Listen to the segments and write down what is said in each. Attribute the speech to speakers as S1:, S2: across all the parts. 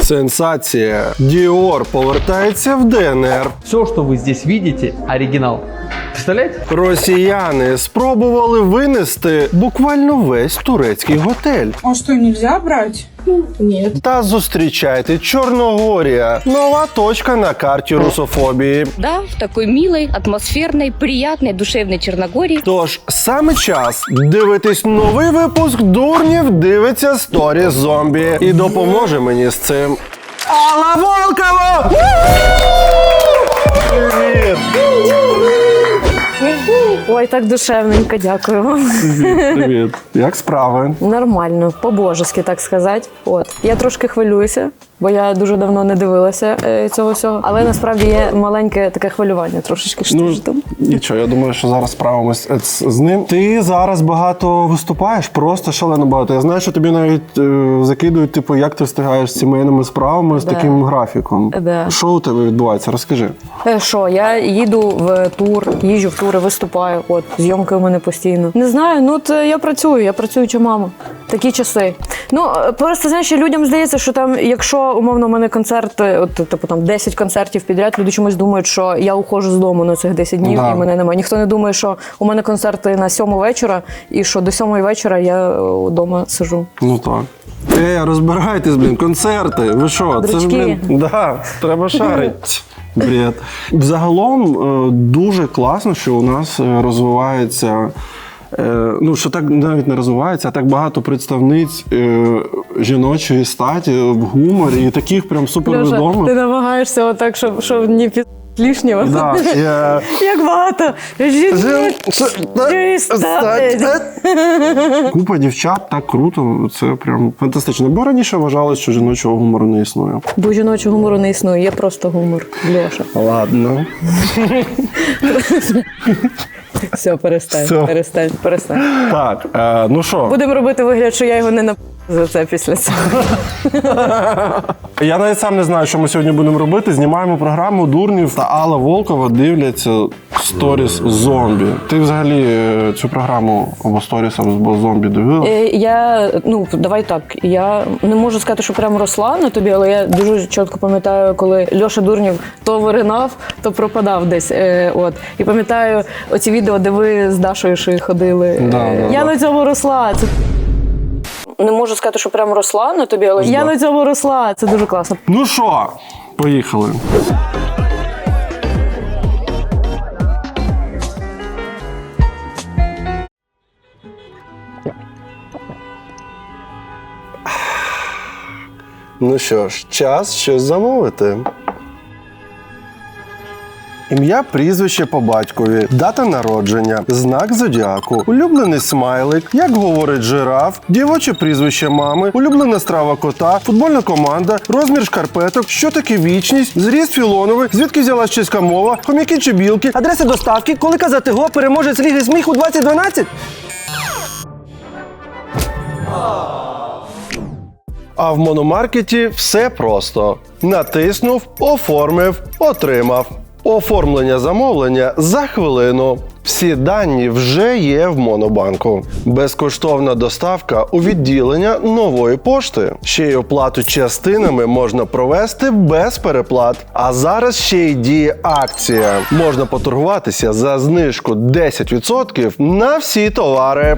S1: Сенсація. Діор повертається в ДНР.
S2: Все, что вы здесь видите, оригинал. Представляете?
S1: Росіяни спробували винести буквально весь турецький готель.
S3: А что, нельзя брать? Нет.
S1: Та зустрічайте, Чорногорія. Нова точка на карті русофобії.
S4: Да, в такой милой, атмосферной, приятной, душевной Черногории.
S1: Тож, саме час дивитись новий випуск «Дурнів дивиться сторіс зомбі». І допоможе мені з цим Алла Волкова! Привіт!
S5: Ой, так душевненько, дякую вам.
S1: Привіт. Як справи?
S5: Нормально, по-божески, так сказати. От. Я трошки хвилююся, бо я дуже давно не дивилася цього всього. Але насправді є маленьке таке хвилювання трошечки.
S1: Ну, нічого, я думаю, що зараз справимось з ним. Ти зараз багато виступаєш, просто шалено багато. Я знаю, що тобі навіть закидують, типу, як ти встигаєш з сімейними справами з таким графіком.
S5: Да.
S1: Що у тебе відбувається? Розкажи.
S5: Що, я їду в тур, їжджу в тури, виступаю. От, зйомки у мене постійно. Не знаю, ну от я працююча мама. Такі часи. Ну, просто, знаєш, людям здається, що там, якщо, умовно, у мене концерт, от, типу, там, 10 концертів підряд, люди чомусь думають, що я уходжу з дому на цих 10 днів,
S1: Да.
S5: і мене немає. Ніхто не думає, що у мене концерти на 7 вечора, і що до 7 вечора я вдома сиджу.
S1: Ну так. Розбирайтесь, блін, концерти. Ви що? Це ж, блін, да, треба шарити. Бред. Взагалом дуже класно, що у нас розвивається, ну, що так навіть не розвивається, а так багато представниць жіночої статі в гуморі і таких прям супервідомих.
S5: Льоша, ти намагаєшся отак, щоб не під лишнього.
S1: Да,
S5: Як багато жіночої статі.
S1: Купа дівчат, так круто, це прям фантастично. Бо раніше вважалось, що жіночого гумору не існує.
S5: Бо жіночого гумору не існує, є просто гумор, Льоша.
S1: Ладно.
S5: Все, перестань.
S1: Так, ну що?
S5: Будемо робити вигляд, що я його не за це після цього.
S1: Я навіть сам не знаю, що ми сьогодні будемо робити. Знімаємо програму «Дурнів» та Алла Волкова дивляться сторіс зомбі. Ти взагалі цю програму або сторіс, або зомбі дивилась?
S5: Давай так, я не можу сказати, що прям росла на тобі, але я дуже чітко пам'ятаю, коли Льоша Дурнів то виринав, то пропадав десь. І пам'ятаю оці відео, де ви з Дашою ще ходили. Я на цьому росла. Це... Не можу сказати, що прям росла на тобі, але я на цьому росла. Це дуже класно.
S1: Ну що, поїхали. Ну що ж, час щось замовити. Ім'я, прізвище по батькові, дата народження, знак зодіаку, улюблений смайлик, як говорить жираф, дівоче прізвище мами, улюблена страва кота, футбольна команда, розмір шкарпеток, що таке вічність, зріст Філоновий, звідки взялась чеська мова, хомяки чи білки, адреса доставки, коли казати го, переможець Ліги сміху 2012? А в Мономаркеті все просто. Натиснув, оформив, отримав. Оформлення замовлення за хвилину. Всі дані вже є в Монобанку. Безкоштовна доставка у відділення Нової пошти. Ще й оплату частинами можна провести без переплат. А зараз ще й діє акція. Можна поторгуватися за знижку 10% на всі товари.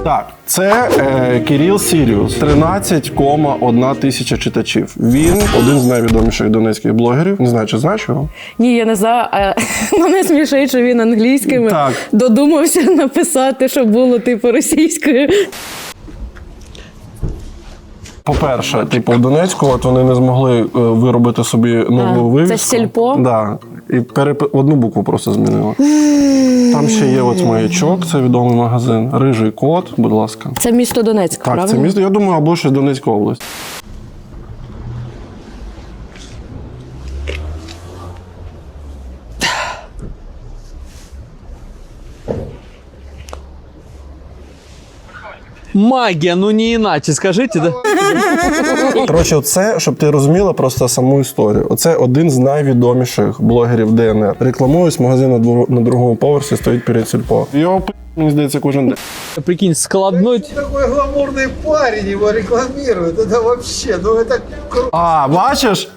S1: Так, це Кирил Сіріус, 13,1 тисяча читачів. Він один з найвідоміших донецьких блогерів. Не знаю, чи знаєш його?
S5: Ні, я не знаю, а мене смішить, що він англійськими додумався написати, щоб було типу російською.
S1: По-перше, типу в Донецьку от вони не змогли виробити собі нову вивіску.
S5: Це сільпо?
S1: Да. І одну букву просто змінили. Там ще є от маячок, це відомий магазин. Рижий кот, будь ласка.
S5: Це місто Донецьк,
S1: так,
S5: правильно?
S1: Це місто, я думаю, або ще Донецька область.
S2: Магия, ну не иначе, скажите, да?
S1: Коротше, оце, щоб ти розуміла просто саму історію. Оце один з найвідоміших блогерів ДНР. Рекламують магазин на другому поверсі, стоїть перед сільпо. Його мені здається кожен день.
S2: Прикинь, складной...
S6: Такой гламурный парень его рекламирует. Это вообще, ну это круто.
S1: А, бачиш,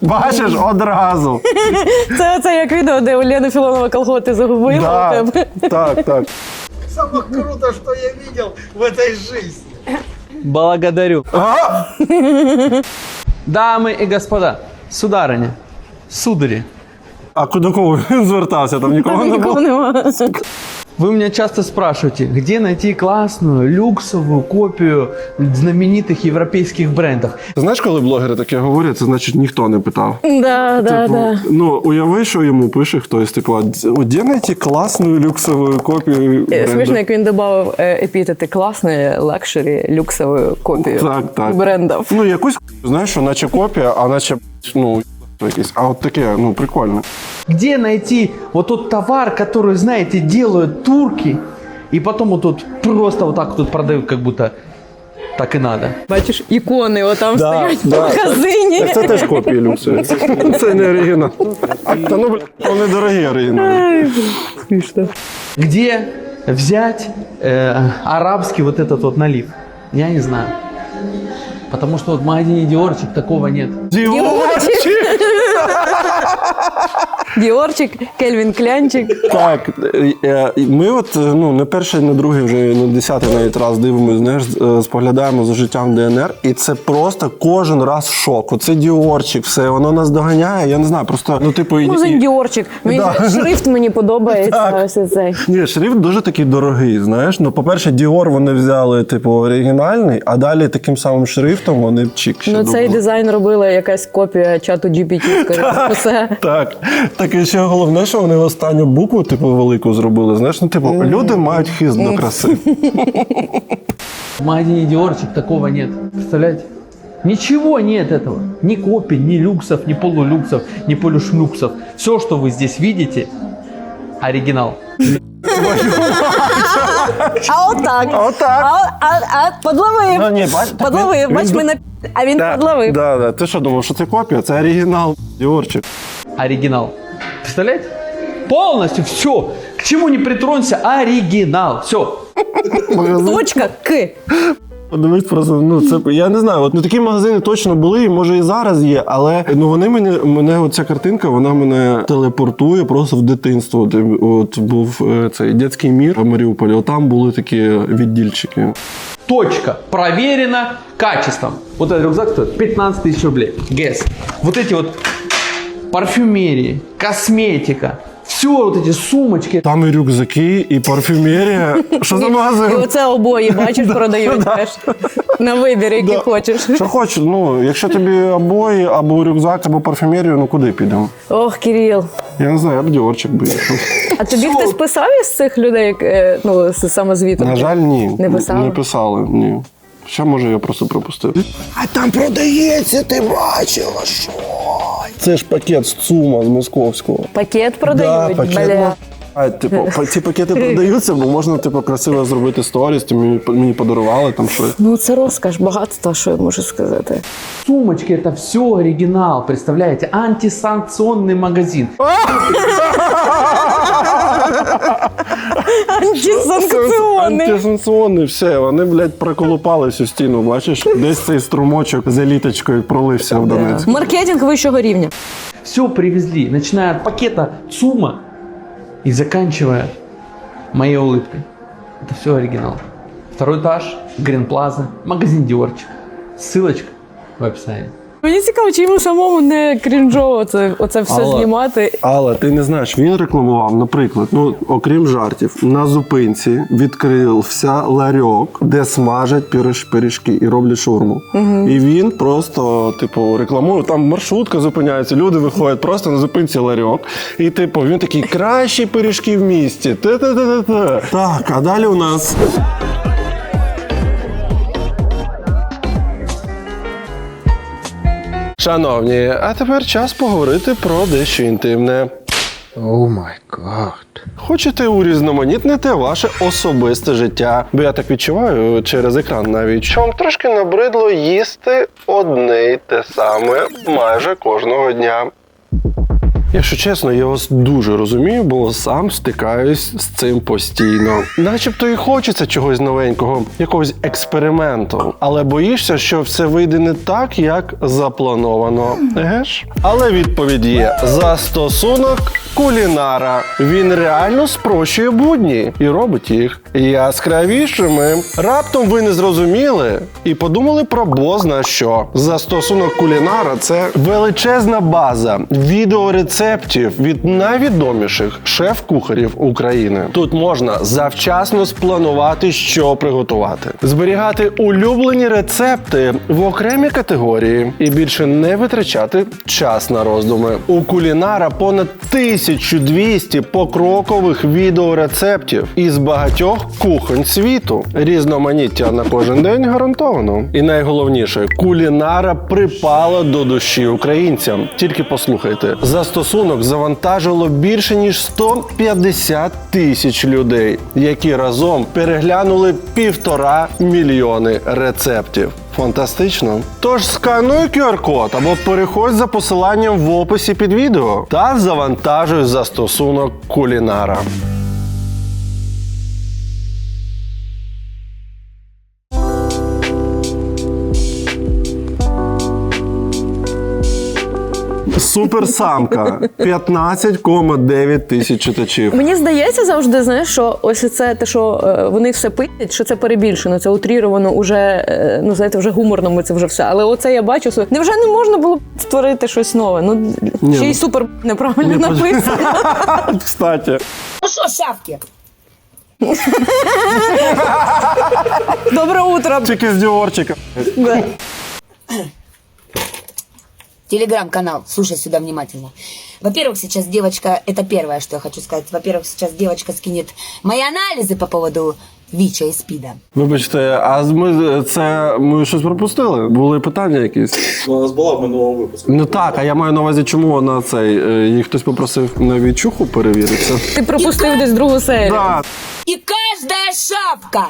S1: одразу.
S5: Це як відео, де у Лени Філонова колготи загубила у
S1: Да,
S5: тебе.
S1: так.
S6: Самое круто, что я видел в этой жизни.
S2: Благодарю. Дамы и господа, сударыня, судари,
S1: А до кого він звертався? Там нікого не
S5: Нікого
S1: було?
S5: нема.
S2: вы меня часто спрашиваете, где найти классную, люксовую копию знаменитых европейских брендов.
S1: Ти знаєш, коли блогери таке говорять, це значить ніхто не питав.
S5: Да.
S1: Ну, уяви, що йому пише хтось, типу, «А де знайти класну люксову копію бренду?»
S5: Смішно, як він додав епітети класної, лакшері, люксовою копію
S1: Так.
S5: брендів.
S1: Ну, якусь, знаєш, що наче копія, а наче, ну, якийсь. А от таке, ну, прикольно.
S2: Где найти вот тот товар, который, знаете, делают турки, и потом вот тут просто вот так тут продают, как будто так и надо.
S5: Бачиш, ікони отам стоять в
S1: да.
S5: магазині.
S1: Так це теж копії люксові. Це не оригінал. Та ну, блядь, вони дорогі оригінали.
S2: Где взять арабский вот этот вот налив? Я не знаю. Потому что вот в магазине Диорчик такого нет.
S5: Діорчик, Кельвін Клянчик.
S1: Так, ми от, ну, не перший, не другий, вже не 10-й навіть раз дивимося, знаєш, споглядаємо за життям ДНР, і це просто кожен раз шок. Оце Діорчик, все, воно нас доганяє, я не знаю, просто, ну, типу...
S5: Музин Діорчик. Шрифт мені подобається.
S1: Так.
S5: Ось цей.
S1: Ні, шрифт дуже такий дорогий, знаєш. Ну, по-перше, Діор вони взяли, типу, оригінальний, а далі таким самим шрифтом вони чик ще
S5: Ну, цей
S1: добули.
S5: дизайн робила якась копія чату GPT, скоріше за все.
S1: Так, так і ще головне, що вони останню букву, типу, велику зробили. Знаєш, ну, типу, люди мають хист до краси.
S2: В магазине Диорчик такого нет. Представляете? Ничего нет этого. Ни копий, ни люксов, ни полулюксов, ни полушмюксов. Все, что вы здесь видите, оригинал.
S5: А отак. А подловив.
S1: Ну, ні,
S5: Подловив. Бач, ми на... А він подловив.
S1: Да. Ти що думав, що це копія? Це оригінал Діорчик.
S2: Оригинал. Представляете? Полностью все. К чему не притронься, оригинал. Все.
S5: Точка К.
S1: Подивись просто, ну це я не знаю. От ну такі магазини точно були, і може і зараз є, але ну вони мене оця картинка, вона мене телепортує просто в дитинство. От був цей дитячий мір в Маріуполі. От там були такі віддільчики.
S2: Точка. Проверено качеством. Вот этот рюкзак стоит 15 тысяч рублей. Guess. Вот эти вот парфюмерии, косметика, все вот эти сумочки.
S1: Там і рюкзаки, і парфюмерія. Що за
S5: І
S1: магазин?
S5: оце обої, бачиш, продають теж. На вибір, який хочеш.
S1: Що хочеш, ну якщо тобі обої, або рюкзак, або парфюмерію, ну куди підемо?
S5: Ох, Кирил.
S1: Я не знаю, я б Діорчик би йшов.
S5: А тобі хтось писав із цих людей, ну, саме звітом?
S1: На жаль, ні.
S5: Не писали?
S1: Не писали, ні. Ще, може, я просто пропустив. А там продається, ти бачила, що? Це ж пакет з ЦУМа, з московського.
S5: Пакет продають,
S1: пакет.
S5: бля.
S1: А, типу, ці пакети продаються, бо можна, типу, красиво зробити сторіс, то мені подарували там щось.
S5: Ну, це розкаш, багатство, що я можу сказати.
S2: Сумочки это все оригинал, представляете? Антисанкционный магазин.
S5: Антисанкціонний.
S1: Антисанкціонний, все, вони, блядь, проколупали всю стіну, бачиш? Десь цей струмочок з еліточкою пролився в Донецьк.
S5: Маркетинг вищого рівня.
S2: Все привезли, начиная от пакета ЦУМа и заканчивая моей улыбкой. Это все оригинал. Второй этаж, Грин Плаза, магазин Диорчик. Ссылочка в описании.
S5: Мені цікаво, чи йому самому не крінжово оце все
S1: Але-
S5: знімати.
S1: Але ти не знаєш, він рекламував, наприклад, ну окрім жартів, на зупинці відкрився ларьок, де смажать пиріжки і роблять шаурму. І він просто, типу, рекламує. Там маршрутка зупиняється, люди виходять просто на зупинці ларьок. І типу, він такий кращі пиріжки в місті. Та-та-та-та. Так, а далі у нас. Шановні, а тепер час поговорити про дещо інтимне.
S6: О май гад.
S1: Хочете урізноманітнити ваше особисте життя? Бо я так відчуваю через екран навіть, що вам трошки набридло їсти одне й те саме майже кожного дня. Якщо чесно, я вас дуже розумію, бо сам стикаюсь з цим постійно. Начебто і хочеться чогось новенького, якогось експерименту. Але боїшся, що все вийде не так, як заплановано. Еге ж? Але відповідь є. Застосунок кулінара. Він реально спрощує будні і робить їх яскравішими. Раптом ви не зрозуміли і подумали про бозна що. Застосунок кулінара – це величезна база відеорецептів від найвідоміших шеф-кухарів України. Тут можна завчасно спланувати, що приготувати, зберігати улюблені рецепти в окремі категорії і більше не витрачати час на роздуми. У кулінара понад 1200 покрокових відеорецептів із багатьох кухонь світу. Різноманіття на кожен день гарантовано. І найголовніше, кулінара припала до душі українцям. Тільки послухайте, застосунок завантажило більше ніж 150 тисяч людей, які разом переглянули 1,5 мільйони рецептів. Фантастично. Тож скануй QR-код або переходь за посиланням в описі під відео та завантажуй застосунок кулінара. Суперсамка. 15,9 тисяч читачів.
S5: Мені здається завжди, знаєш, що ось це те, що вони все пиють, що це перебільшено, це утріровано уже, ну знаєте, вже гуморно це вже все. Але оце я бачу, що невже не можна було створити щось нове? Ну, ще й супер неправильно написано.
S1: Кстати.
S7: Ну что, шавки?
S5: Доброе утро.
S1: Тільки з Діорчика.
S5: Да.
S7: Телеграм-канал, слушай сюда внимательно. Во-первых, сейчас девочка, это первое, что я хочу сказать. Во-первых, сейчас девочка скинет мои анализы по поводу ВИЧа и СПИДа.
S1: Вибачте, а ми щось пропустили? Були питання якісь?
S8: У нас була в минулому випуску.
S1: Ну так, а я маю на увазі, чому вона її хтось попросив на відчуху перевірити.
S5: Ти пропустив десь другу серію.
S1: Да.
S7: И каждая шапка,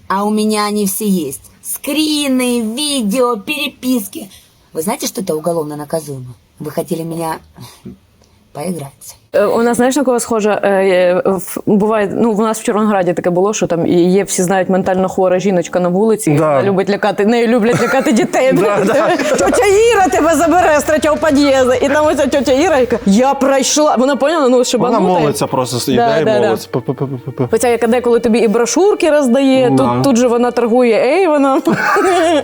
S7: а у меня они все есть. Скрины, видео, переписки. Вы знаете, что это уголовно наказуемо? Вы хотели меня поиграть.
S5: У нас, знаєш, на кого схожа? Буває, ну, у нас в Червонограді таке було, що там є, всі знають, ментально хвора жіночка на вулиці,
S1: Да.
S5: вона любить лякати, нею люблять лякати дітей. Тьотя Іра тебе забере з третього під'їзду. І там ось тьотя Іра, яка, я пройшла. Вона поняла, ну, шибанута.
S1: Вона молиться просто, йде і молиться.
S5: Хоча яка деколи тобі і брошурки роздає,
S1: Да.
S5: тут же вона торгує, вона.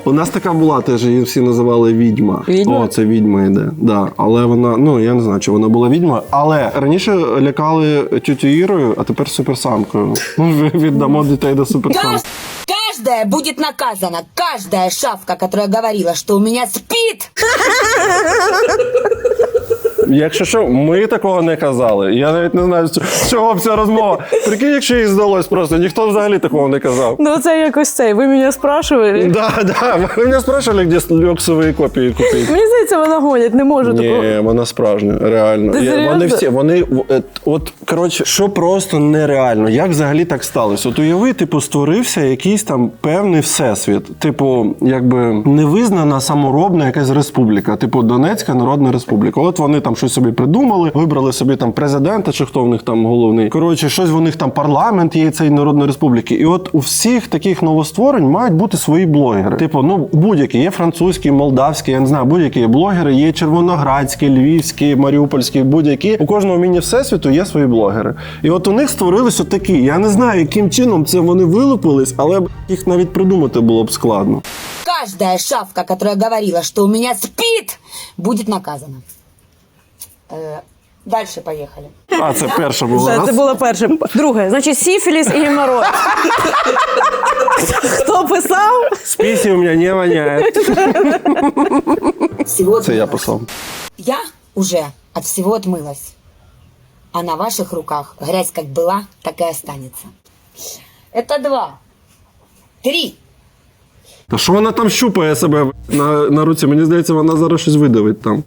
S1: У нас така була теж, її всі називали відьма.
S5: Відьма?
S1: О, це відьма йде. Да. Але вона, ну, я не знаю, чи вона була відьма, але раніше лякали тютю Ірою, а тепер суперсамкою. Ну, віддамо дітей до суперсамки.
S7: Каждая будет наказана. Каждая шавка, которая говорила, что у меня СПИД.
S1: Якщо що, ми такого не казали. Я навіть не знаю, з чого б ця розмова. Прикинь, якщо їй здалось просто, ніхто взагалі такого не казав.
S5: Ну, це якось цей, ви мене спрашували.
S1: Да. Ви мене спрашивали, де люксові копії купити.
S5: Мені здається, вона гонять, не може такого.
S1: Ні, вона справжня, реально.
S5: Ти серйозно?
S1: Вони, от, коротше, що просто нереально. Як взагалі так сталося? От уяви, типу, створився якийсь там певний всесвіт. Типу, якби невизнана саморобна якась республіка. Типу, Донецька Народна Республіка. От вони там щось собі придумали, вибрали собі там президента, чи хто в них там головний. Коротше, щось в них там парламент є цієї Народної Республіки. І от у всіх таких новостворень мають бути свої блогери. Типу, ну, будь-які. Є французькі, молдавські, я не знаю, будь-які є блогери, є червоноградські, львівські, маріупольські, будь-які. У кожного міні-всесвіту є свої блогери. І от у них створилися такі. Я не знаю, яким чином це вони вилупились, але їх навіть придумати було б складно.
S7: Каждая шавка, которая говорила, что у меня СПИД, будет наказана. Дальше поехали.
S1: А, це перше було.
S5: Це було перше. Друге, значить, сіфіліс і геморрой. Хто писав?
S1: Списи у мене не воняє.
S7: Всего
S1: Це я
S7: отмылась.
S1: писав.
S7: Я уже от всего отмылась. А на ваших руках грязь как была, так и останется. Это 2. 3.
S1: Та що вона там щупає себе на руці? Мені здається, вона зараз щось видавить там.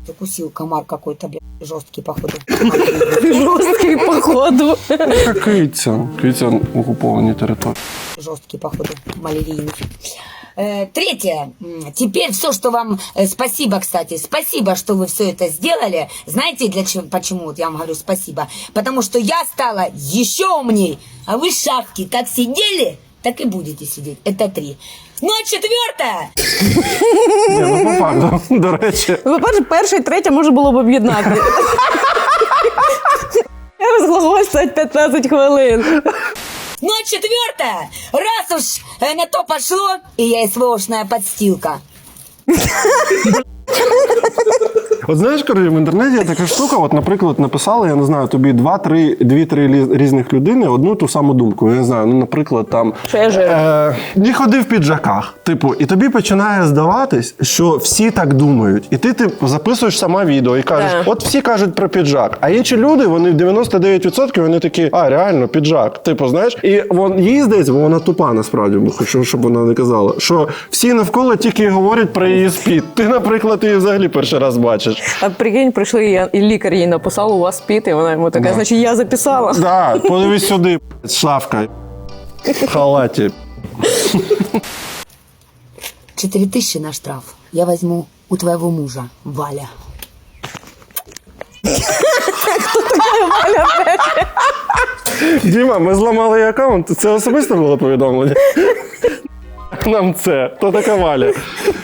S7: Закусил комар какой-то, блядь. Жесткий, походу.
S5: Жорсткий, походу.
S1: Киця. Киця окуповані території.
S7: Жесткий, походу, малярийный. Третье. Теперь все, что вам... Спасибо, кстати. Спасибо, что вы все это сделали. Знаете, для чего, почему вот я вам говорю спасибо? Потому что я стала еще умней. А вы шапки как сидели, так и будете сидеть. Это 3. Ну, а 4?
S1: Ні, ну по факту, до речі.
S5: По-перше, перше і третє можна було б об'єднати. Я розглагольствувати 15 хвилин.
S7: Ну, а 4? Раз уж на то пошло, и я СВОшная подстилка.
S1: От знаєш, коротше, в інтернеті є така штука, от, наприклад, написали, я не знаю, тобі 2-3 різних людини одну ту саму думку. Я не знаю, ну, наприклад, там...
S5: Що я жиру?
S1: Не ходи в піджаках. Типу, і тобі починає здаватись, що всі так думають. І ти записуєш сама відео і кажеш, от всі кажуть про піджак. А інші люди, вони 99% вони такі, а, реально, піджак. Типу, знаєш, і їй здається, бо вона тупа, насправді, бо хочу, щоб вона не казала, що всі навколо тільки говорять про її спід. Ти, наприклад, її взагалі перший раз бачиш.
S5: А прикинь, прийшли, і лікар їй написав, у вас спіт, і вона йому така, значить, я записала.
S1: Да, подивись сюди, шавка. В халаті.
S7: 4000 на штраф я возьму у твоего мужа, Валя.
S1: Діма, ми зламали її аккаунт. Це особисто було повідомлення? Нам це. То така Валя.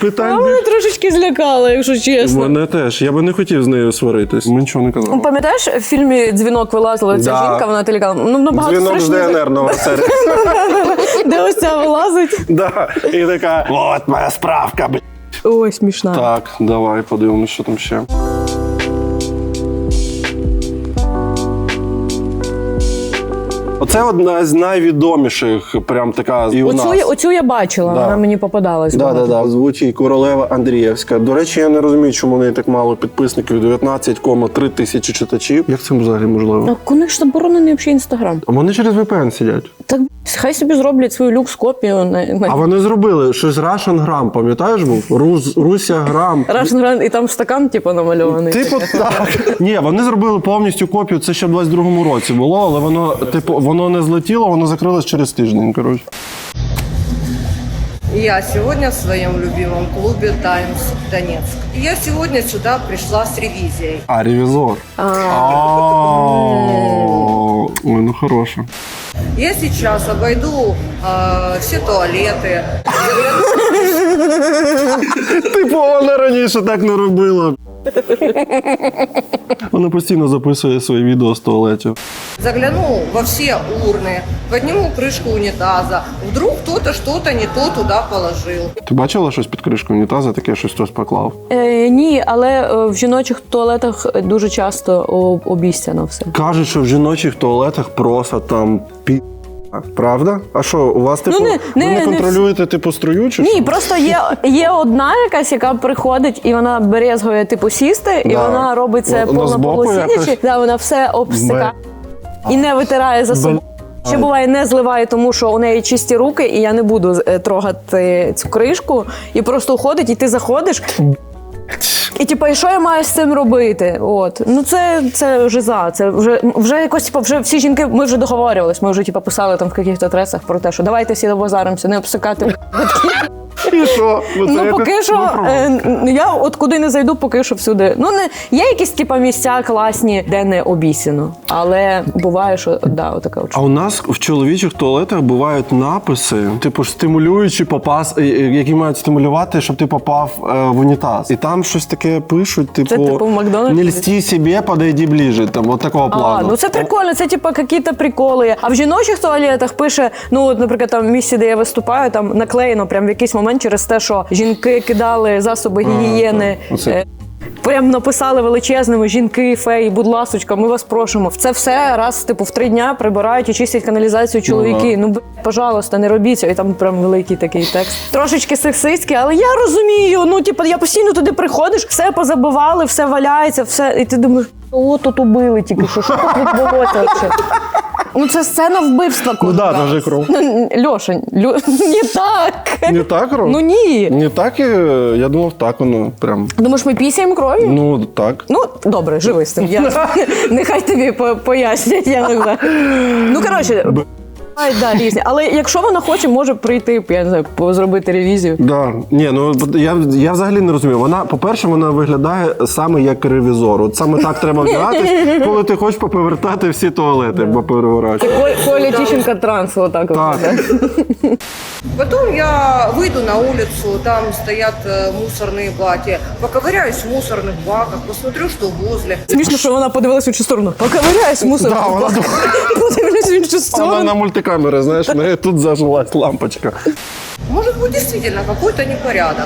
S1: Питань
S5: Мене трошечки злякало, якщо чесно.
S1: Мене теж. Я би не хотів з нею сваритись. Ми нічого не казали.
S5: Пам'ятаєш, в фільмі «Дзвінок» вилазила ця жінка, вона телеканал. Ну, набагато
S1: Дзвінок з
S5: страшніше.
S1: ДНР, нова серія.
S5: Де ось ця вилазить?
S1: Да. І така, от моя справка, блядь.
S5: Ой, смішна.
S1: Так, давай подивимось, що там ще. Оце одна з найвідоміших, прям така і у нас.
S5: Оцю я бачила,
S1: Да.
S5: вона мені попадалась.
S1: Да. Звуть її Королева Андрієвська. До речі, я не розумію, чому в неї так мало підписників. 19,3 тисячі читачів. Як це взагалі можливо?
S5: У них ж заборонений взагалі Інстаграм.
S1: А вони через VPN сидять.
S5: Так хай собі зроблять свою люкс-копію.
S1: А вони зробили щось Russian Gram, пам'ятаєш був? Руся Грам.
S5: Russian, і там стакан, типу, намальований.
S1: Типу так. Ні, вони зробили повністю копію, це ще в 22-му році було, але воно, типу, воно не злетіло, воно закрилось через тиждень, коротше.
S8: Я сегодня в своем любимом клубе «Таймс Донецк». И я сегодня сюда пришла с ревизией.
S1: А, ревізор. Ой, ну хороше.
S8: Я сейчас обойду все туалеты.
S1: Типу, вона раніше так не робила. Вона постійно записує свої відео з туалетів.
S8: Загляну во все урны, подниму крышку унитаза. Вдруг кто-то что-то не то туда положил.
S1: Ти бачила щось під кришкою унітаза, таке щось хтось поклав?
S5: Ні, але в жіночих туалетах дуже часто обіцяно все.
S1: Кажуть, що в жіночих туалетах просто там Правда? А що, у вас, типу, ви не контролюєте, типу, струю чи
S5: Ні,
S1: що?
S5: просто є одна якась, яка приходить, і вона брезгує, типу, сісти, і вона робить це повно полусидячи. Да, вона все обстикає і не витирає за собою. Ще буває, не зливає, тому що у неї чисті руки, і я не буду трогати цю кришку, і просто уходить, і ти заходиш. І типу, і що я маю з цим робити? От. Ну це жиза. Це вже якось, типу, вже всі жінки, ми вже договорювалися, ми вже типу, писали там в якихось адресах про те, що давайте всі добазаримося, не обсикати.
S1: І що?
S5: Ну, поки що, я от куди не зайду, поки що всюди. Ну, є якісь типу, місця класні, де не обіцяно. Але буває, що, да, отака от.
S1: А у нас в чоловічих туалетах бувають написи, типу, стимулюючі які мають стимулювати, щоб ти попав в унітаз. І там щось таке пишуть, типу,
S5: це, типу в Макдональдсі?
S1: Не льсти собі, подойди ближе, там, от такого плану.
S5: Ну це прикольно, це типу якісь приколи. А в жіночих туалетах пише, ну, от, наприклад, там в місці, де я виступаю, там наклеєно прям в якийсь момент через те, що жінки кидали засоби гігієни. Прям написали величезними: жінки, феї, будь ласочка, ми вас просимо. Це все раз, типу, в 3 дня прибирають і чистять каналізацію чоловіки. Ну, пожалуйста, не робіть цього. І там прям великий такий текст. Трошечки сексистський, але я розумію. Ну, типу, я постійно туди приходиш, все позабивали, все валяється, все. І ти думаєш, о, тут убили тільки, що тут відбулося взагалі? Ну це сцена вбивства.
S1: Ну да, там же кров.
S5: Льоша, не так.
S1: Не так, Ром?
S5: Ну ні.
S1: Не так, я думав, так воно прям.
S5: Думаєш, ми пісяємо кров'ю?
S1: Ну, так.
S5: Ну, добре, живи з тим. Нехай тобі пояснять, я не знаю. Ну, коротше, да, різні. Але якщо вона хоче, може прийти, я не знаю, зробити ревізію.
S1: Да. Ні, ну я взагалі не розумію. Вона, по-перше, вона виглядає саме як ревізор. От саме так треба вдягатись, коли ти хочеш поповертати всі туалети, попереворачувати.
S5: Коля Тищенко транс, отак.
S1: Так.
S8: Потом я выйду на улицу, там стоят мусорные баки, поковыряюсь в мусорных баках, посмотрю, что возле.
S5: Смішно, що вона подивилась в іншу сторону. Поковиряюсь мусор.
S1: Да, вона
S5: Подивилась в іншу
S1: Вона
S5: сторону.
S1: на мультикамери, знаєш, в неї тут зажглась лампочка.
S8: Может быть, действительно какой-то непорядок.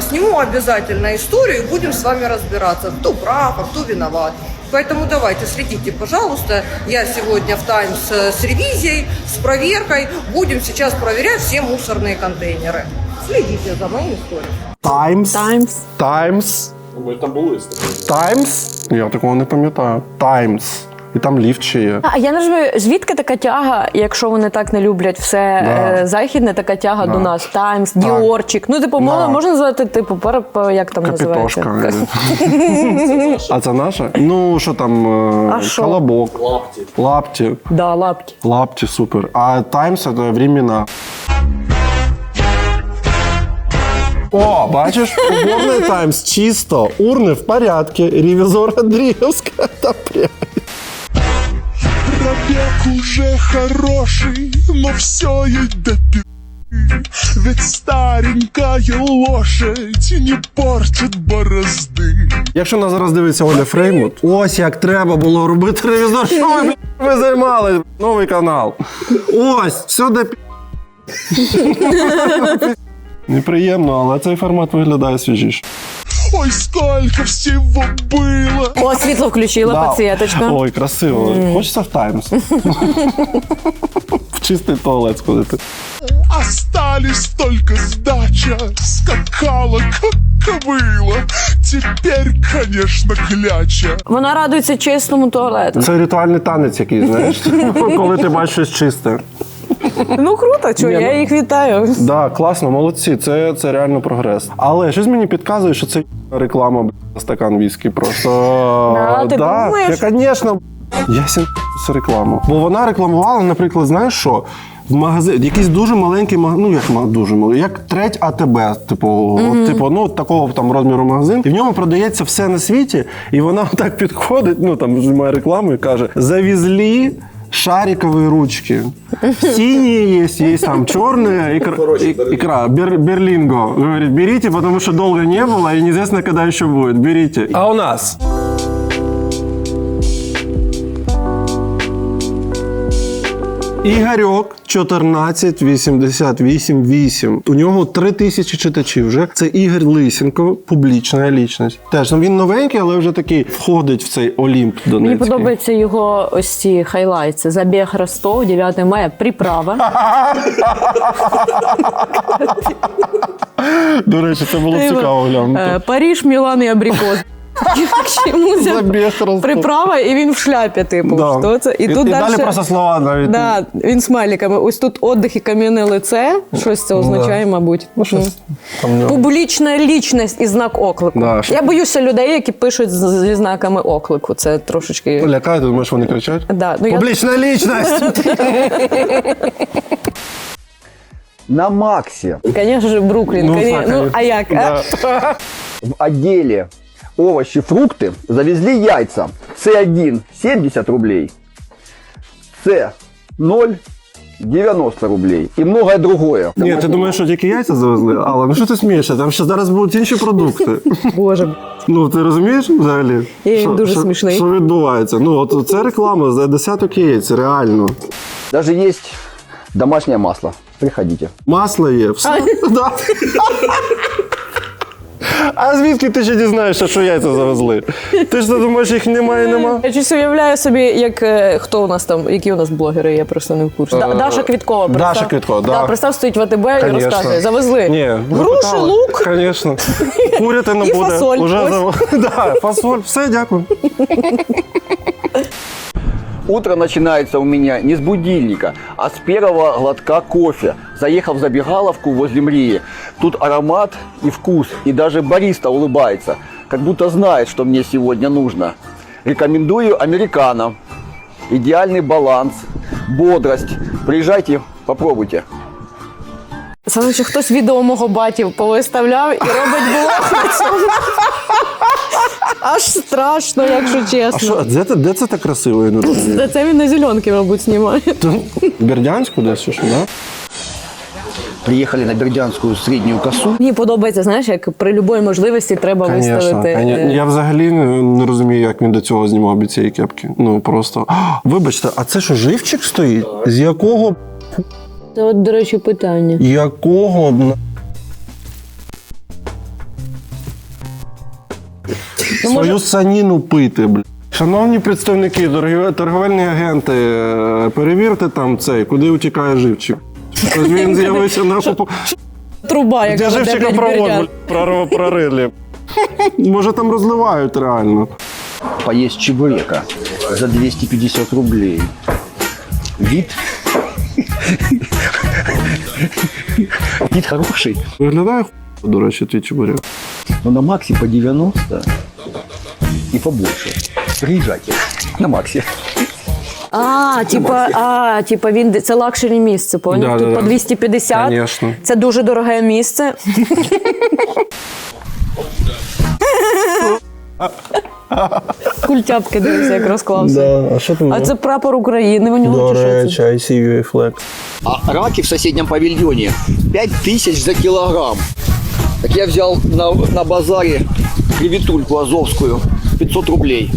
S8: Сниму обязательно историю и будем с вами разбираться, кто прав, а кто виноват. Поэтому давайте, следите, пожалуйста. Я сегодня в «Таймс» с ревизией, с проверкой. Будем сейчас проверять все мусорные контейнеры. Следите за моей историей.
S1: Таймс. Таймс? Я такого не пам'ятаю. Таймс. І там ліфт ще є.
S5: А я не розумію, звідки така тяга, якщо вони так не люблять все західне, така тяга до нас. Таймс, Діорчик. Ну, типу, можна назвати, типу, як там називається?
S1: Капітошка. А це наша? Ну, що там?
S5: А що?
S1: Колобок. Лапті.
S5: Да, лапки.
S1: Лапті, супер. А Таймс – це времена. О, бачиш, уборний Таймс чисто, урни в порядку, ревізор Андріївська та прядь.
S9: Пробег уже хороший, но все йде пи***. Ведь старенькая лошадь не портит борозди.
S1: Якщо нас зараз дивиться Оля Фреймут, ось як треба було робити ревізор. Що ви займали? Новий канал. Ось, все де пі***. Неприємно, але цей формат виглядає свіжіше.
S9: Ой, сколько всего было.
S5: О, світло включила, підсвіточка.
S1: Ой, красиво. Хочеться в Таймс. В чистий туалет сходити.
S9: Остались только сдача, скакала как кобыла. Теперь, конечно, кляча.
S5: Вона радується чистому туалету.
S1: Це ритуальний танець якийсь, знаєш, коли ти бачиш щось чисте.
S5: Ну круто, чого, я їх вітаю.
S1: Да, класно, молодці, це реально прогрес. Але щось мені підказує, що це реклама на стакан віскі просто.
S5: Да, ти думаєш?
S1: Я, звісно, ясен це реклама. Бо вона рекламувала, наприклад, знаєш що? В магазин, якийсь дуже маленький магазин, ну як дуже маленький, як треть АТБ, типу, ну такого там розміру магазин, і в ньому продається все на світі, і вона так підходить, ну там знімає рекламу і каже: завезли шариковые ручки. Синие есть там черные, икра, берлинго. Говорит, берите, потому что долго не было и неизвестно, когда еще будет. Берите. А у нас? Ігорьок 14888. У нього 3000 читачів вже. Це Ігор Лисенко, публічна лічність. Теж він новенький, але вже такий входить в цей Олімп Донецький.
S5: Мені подобаються його ось ці хайлайтси. Забіг Ростов, 9 мая, приправа.
S1: До речі, це було цікаво глянути.
S5: Париж, Мілан і абрикос.
S1: Забіг Ростов.
S5: Приправа, і він в шляпі, типу.
S1: Да.
S5: Що це?
S1: І далі просто слова навіть.
S5: Да, він смайликами. Ось тут отдих і кам'яне лице. Щось це означає, мабуть.
S1: Ну, щось там не...
S5: Публічна лічність і знак оклику.
S1: Да,
S5: Я боюся людей, які пишуть зі знаками оклику. Це трошечки...
S1: Лякає, ти думаєш, вони кричать?
S5: Да, ну,
S1: Публічна лічність!
S10: На Максе
S5: Конечно же, Бруклин. Ну, а як?
S1: Да.
S10: в отделе овощи, фрукты завезли яйца. С1 70 рублей, С0 90 рублей и многое другое.
S1: Ні, ти думаєш, що тільки яйця завезли? Алла, ну що ти смієшся? Там ще зараз будуть інші продукти.
S5: Боже.
S1: Ну, ти розумієш взагалі?
S5: Він дуже смішний.
S1: Що відбувається? Ну, от це реклама за десяток яєць, реально.
S10: Даже есть домашнее масло. Приходите.
S1: Масло є, все. Да. А звідки ти ще дізнаєшся, що яйця завезли? Ти ж думаєш, їх немає і нема?
S5: Я щось уявляю собі, як хто у нас там, які у нас блогери, я просто не в курсі. Даша Квіткова.
S1: Даша Квіткова, да.
S5: Представ, стоїть в АТБ і
S1: Конечно.
S5: розказує. Завезли.
S1: Ні,
S5: груші, лук.
S1: Звісно. Курятина
S5: І
S1: буде.
S5: фасоль.
S1: Уже да, фасоль. Все, дякую.
S10: Утро начинается у меня не с будильника, а с первого глотка кофе. Заехал в забегаловку возле Мрии. Тут аромат и вкус, и даже бариста улыбается, как будто знает, что мне сегодня нужно. Рекомендую американо. Идеальный баланс, бодрость. Приезжайте, попробуйте.
S5: Саме, що хтось відео мого батів повиставляв і робить блог на цьому. Аж страшно, якщо
S1: А
S5: чесно.
S1: що, де це так красиво? Я не розумію.
S5: Це він на зеленки, мабуть, знімає.
S1: Бердянську десь, що, да?
S10: Приехали на Бердянскую среднюю косу.
S5: Мені подобається, знаєш, як при будь-якій можливості треба виставити.
S1: Я взагалі не розумію, як він до цього знімав бі цієї кепки. Ну, просто... Вибачте, а це що, живчик стоїть? З якого...
S5: Це от, до речі, питання.
S1: Якого... Свою саніну пити, бля. Шановні представники, торговельні агенти, перевірте там цей, куди утікає живчик. Тож він з'явився на купу.
S5: Труба, яка
S1: Де
S5: веде,
S1: живчика
S5: блядь,
S1: провод,
S5: Бердянськ.
S1: прорили. Може там розливають реально.
S10: Поесть чебурека за 250 рублей. Вид... Вид хороший.
S1: Виглядає до речі, твій чебурек.
S10: Но на Максе по 90 и побольше. Приезжайте на Максе.
S5: Типа він це лакшері місце, поняв?
S1: Да,
S5: Тут
S1: да,
S5: по
S1: да.
S5: 250.
S1: Конечно.
S5: Це дуже дороге місце. Культяпки, дивися, як розклався.
S1: А що там?
S5: А це прапор України, у нього чи що це?
S1: I see you flag.
S10: А раки в соседнем павильоне 5000 за килограмм. Так я взял на базаре креветульку азовскую 500 рублей.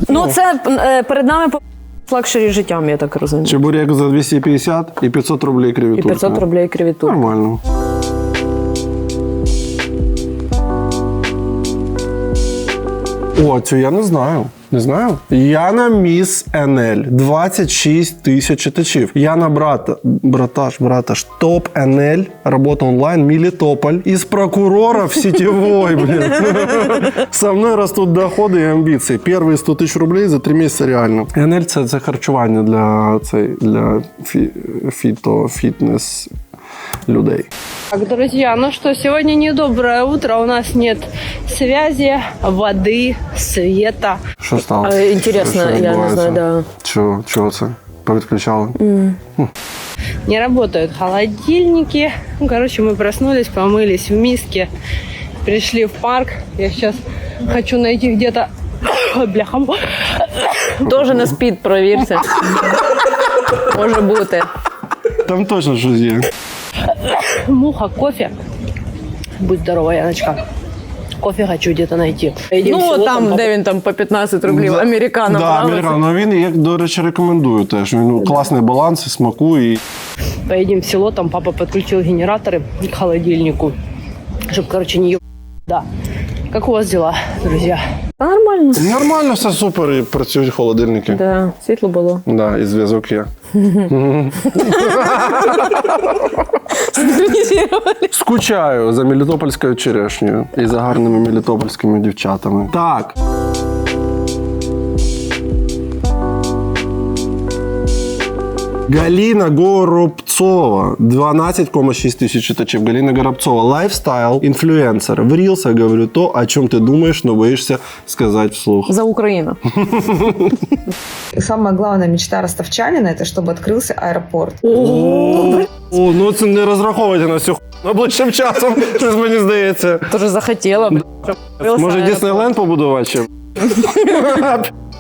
S5: Ну, це перед нами лакшері життям, я так розумію.
S1: Чебурек за 250 і 500 рублей
S5: І
S1: креветурка.
S5: 500 рублей креветур.
S1: Нормально. О, цю я не знаю. Не знаю. Яна Міс НЛ. 26 тисяч читачів. Яна браташ. Топ НЛ. Работа онлайн. Мелитополь. Из прокурора в сетевой, блин. Со мной растут доходы и амбиции. Первые 100 тысяч рублей за 3 месяца реально. НЛ це харчування для фітнес людей.
S11: Так, друзья, ну что, сегодня недоброе утро, у нас нет связи, воды, света.
S1: Що сталося?
S5: Інтересно,
S1: Що
S5: я не
S1: відбувається?
S5: знаю, да.
S1: Чого це? Повідключали?
S11: Не работают холодильники. Ну, короче, мы проснулись, помылись в миске, пришли в парк. Я сейчас хочу найти где-то... Бляха.
S5: Тоже на спід провірся. Може бути.
S1: Там точно щось є.
S11: Муха, кофе. Будь здорова, Яночка. Кофе хочу где-то найти.
S5: Ну, там, де він там по 15 рублів, американо.
S1: Да, американо. Ну, він, як, до речі, рекомендую теж. Він класний баланс, і смаку і...
S11: Поедем в село, там папа подключил генераторы к холодильнику. Чтобы, короче, не еб... Да. Как у вас дела, друзья?
S5: Нормально.
S1: Нормально, все супер, і працюють холодильники.
S5: Да, світло було.
S1: Да, і зв'язок є. Скучаю за мелітопольською черешнею і за гарними мелітопольськими дівчатами. Так. Галина Горобцова, 12,6 тысяч читачів. Галина Горобцова, лайфстайл, инфлюенсер. В рилсах говорю то, о чем ты думаешь, но боишься сказать вслух.
S5: За Україну.
S3: Самая главная мечта ростовчанина – это чтобы открылся аэропорт.
S1: О, ну це не розраховуйте на цю найближчим часом, щось мені здається.
S5: Тоже захотіла.
S1: Може Діснейленд побудувати ще?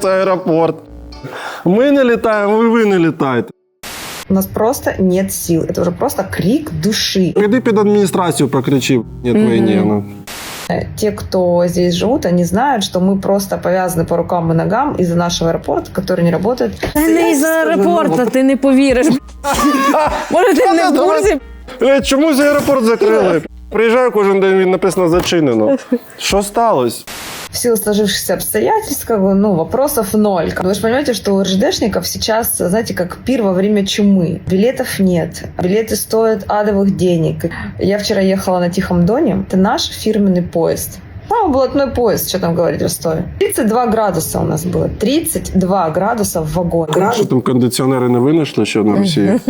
S1: Це аеропорт. Ми не літаємо, ви не літаєте.
S3: У нас просто нет сил. Это уже просто крик души.
S1: Іди під адміністрацію прокричи, нет війни. Ну.
S3: Те, кто здесь живут, они знают, что мы просто повязаны по рукам и ногам из-за нашего аэропорта, который не работает.
S5: Та не із аеропорту, ти не повіриш. Може, ти не в курсі?
S1: Чомусь аеропорт закрили? Приїжджаю кожен день, він написано зачинено. Що сталося?
S3: В силу сложившихся обстоятельств, как бы, ну, вопросов ноль. Вы же понимаете, что у РЖДшников сейчас, знаете, как пир во время чумы. Билетов нет. Билеты стоят адовых денег. Я вчера ехала на Тихом Доне. Это наш фирменный поезд. Самый блатной поезд, что там говорить в Ростове. 32 градуса у нас было. 32 градуса в вагоне.
S1: Що там кондиціонери не винайшли ще на Росії?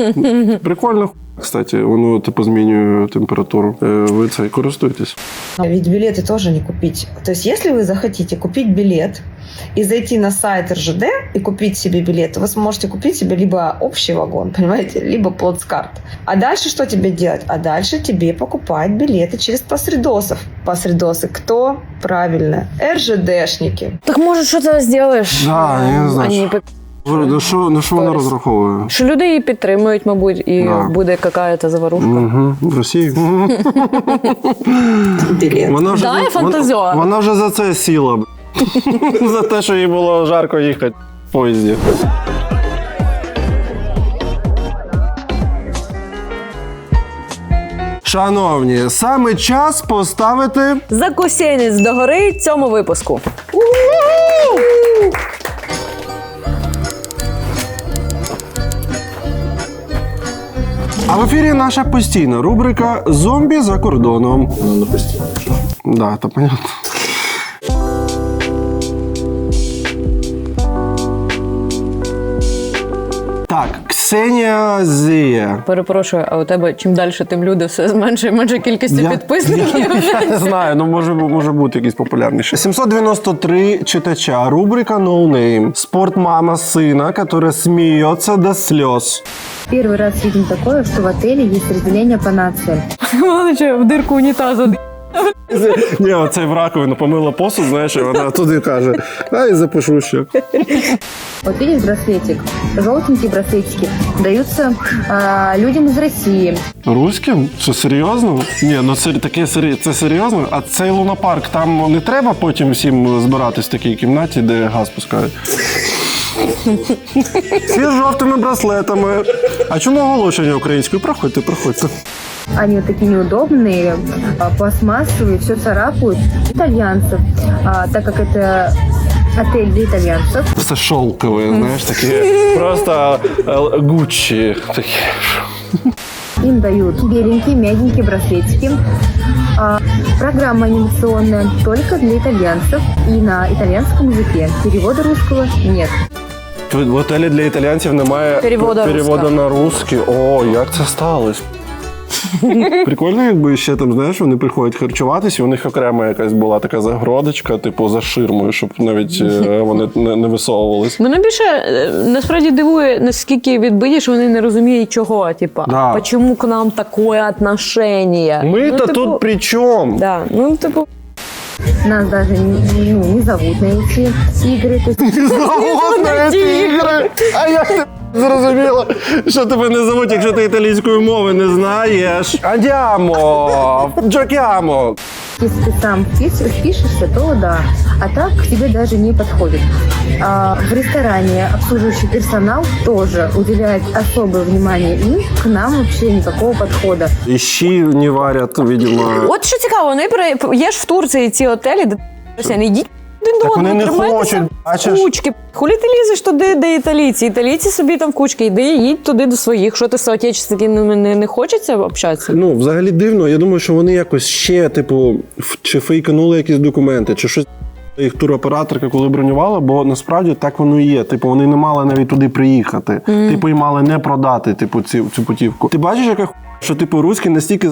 S1: Прикольно, кстати, воно типу змінює температуру. Ви це користуєтесь?
S3: Ведь билеты тоже не купить. То есть, если вы захотите купить билет и зайти на сайт РЖД и купить себе билет, вы сможете купить себе либо общий вагон, понимаете, либо плацкарт. А дальше что тебе делать? А дальше тебе покупать билеты через посредосов. Посредосы кто? Правильно, РЖДшники.
S5: Так може, що ти зробиш?
S1: Да, я не знаю.
S5: Ані
S1: На що вона розраховує?
S5: Що люди її підтримують, мабуть, і
S1: Да.
S5: буде якась заварушка.
S1: Угу. В Росії. Вона вже,
S5: Да, я фантазера.
S1: вона вже за це сіла. За те, що їй було жарко їхати в поїзді. Шановні, саме час поставити
S5: Закусєнець догори цьому випуску.
S1: А в ефірі наша постійна рубрика «Зомбі за кордоном». Ну, не постійно. Да, то понятно. Так, Ксенія Зія.
S5: Перепрошую, а у тебе чим далі, тим люди все з меншою і меншою кількістю підписників.
S1: Я не знаю, ну може бути якийсь популярніший. 793 читача, рубрика «No Name». Спортмама сына, которая смеется до слез.
S12: Первый раз видим такое, что в отеле есть разделение по нациям.
S5: Вона в дирку унітазу.
S1: Ні, оцей в раковину помила посуд, знаєш, і вона туди каже, ай, запишу ще.
S12: Вот видишь браслетик? Желтенькие браслетики даются людям из России.
S1: Руським? Що, серйозно? Ні, ну це таке це серйозно? А цей лунопарк, там не треба потім всім збиратись в такій кімнаті, де газ пускають? Всі з жовтими браслетами. А чому оголошення українською? Проходьте.
S12: Они вот такие неудобные, пластмассовые, все царапают итальянцев, так как это отель для итальянцев.
S1: Все шовкове, знаєш, такі просто Гуччі такі.
S12: Им дают беленькие, мягенькие браслетики. Программа анимационная только для итальянцев и на итальянском языке. Перевода русского нет.
S1: В готелі для італійців немає переводу на русський. О, як це сталося? Прикольно, якби ще там, знаєш, вони приходять харчуватись, і у них окрема якась була така загородочка, типу за ширмою, щоб навіть вони не висовувались.
S5: Мене більше насправді дивує, наскільки відбиті, що вони не розуміють чого. Типа,
S1: Да.
S5: чому к нам таке отношення?
S1: Ми-то тут при чому?
S5: Да, ну, типу,
S12: Нас даже не зовут на эти игры. То есть...
S1: Не зовут на ці ігри! А як ти зрозуміла, що тебе не зовуть, якщо ти італійської мови не знаєш? Андіамо! Джокіамо!
S12: Если ты сам впишешься, то да. А так к тебе даже не подходит. В ресторане обслуживающий персонал тоже уделяет особое внимание им. К нам вообще никакого подхода.
S1: І щі не варять, видимо.
S5: от що цікаво, є ж в Турції ці отелі, де не йдіть один до
S1: Так вони
S5: одного,
S1: не
S5: тримайтеся
S1: хочуть, бачиш?
S5: кучки. Хулі ти лізеш туди, де італійці? Італійці собі там в кучки, йди, їдь туди до своїх. Що ти з соотечественниками не хочеться общатися?
S1: Ну, взагалі дивно. Я думаю, що вони якось ще, типу, чи фейканули якісь документи, чи щось. Їх туроператорка коли бронювала, бо насправді так воно і є. Типу, вони не мали навіть туди приїхати. Типу, і мали не продати, типу, цю путівку. Ти бачиш, яка що, типу, руські настільки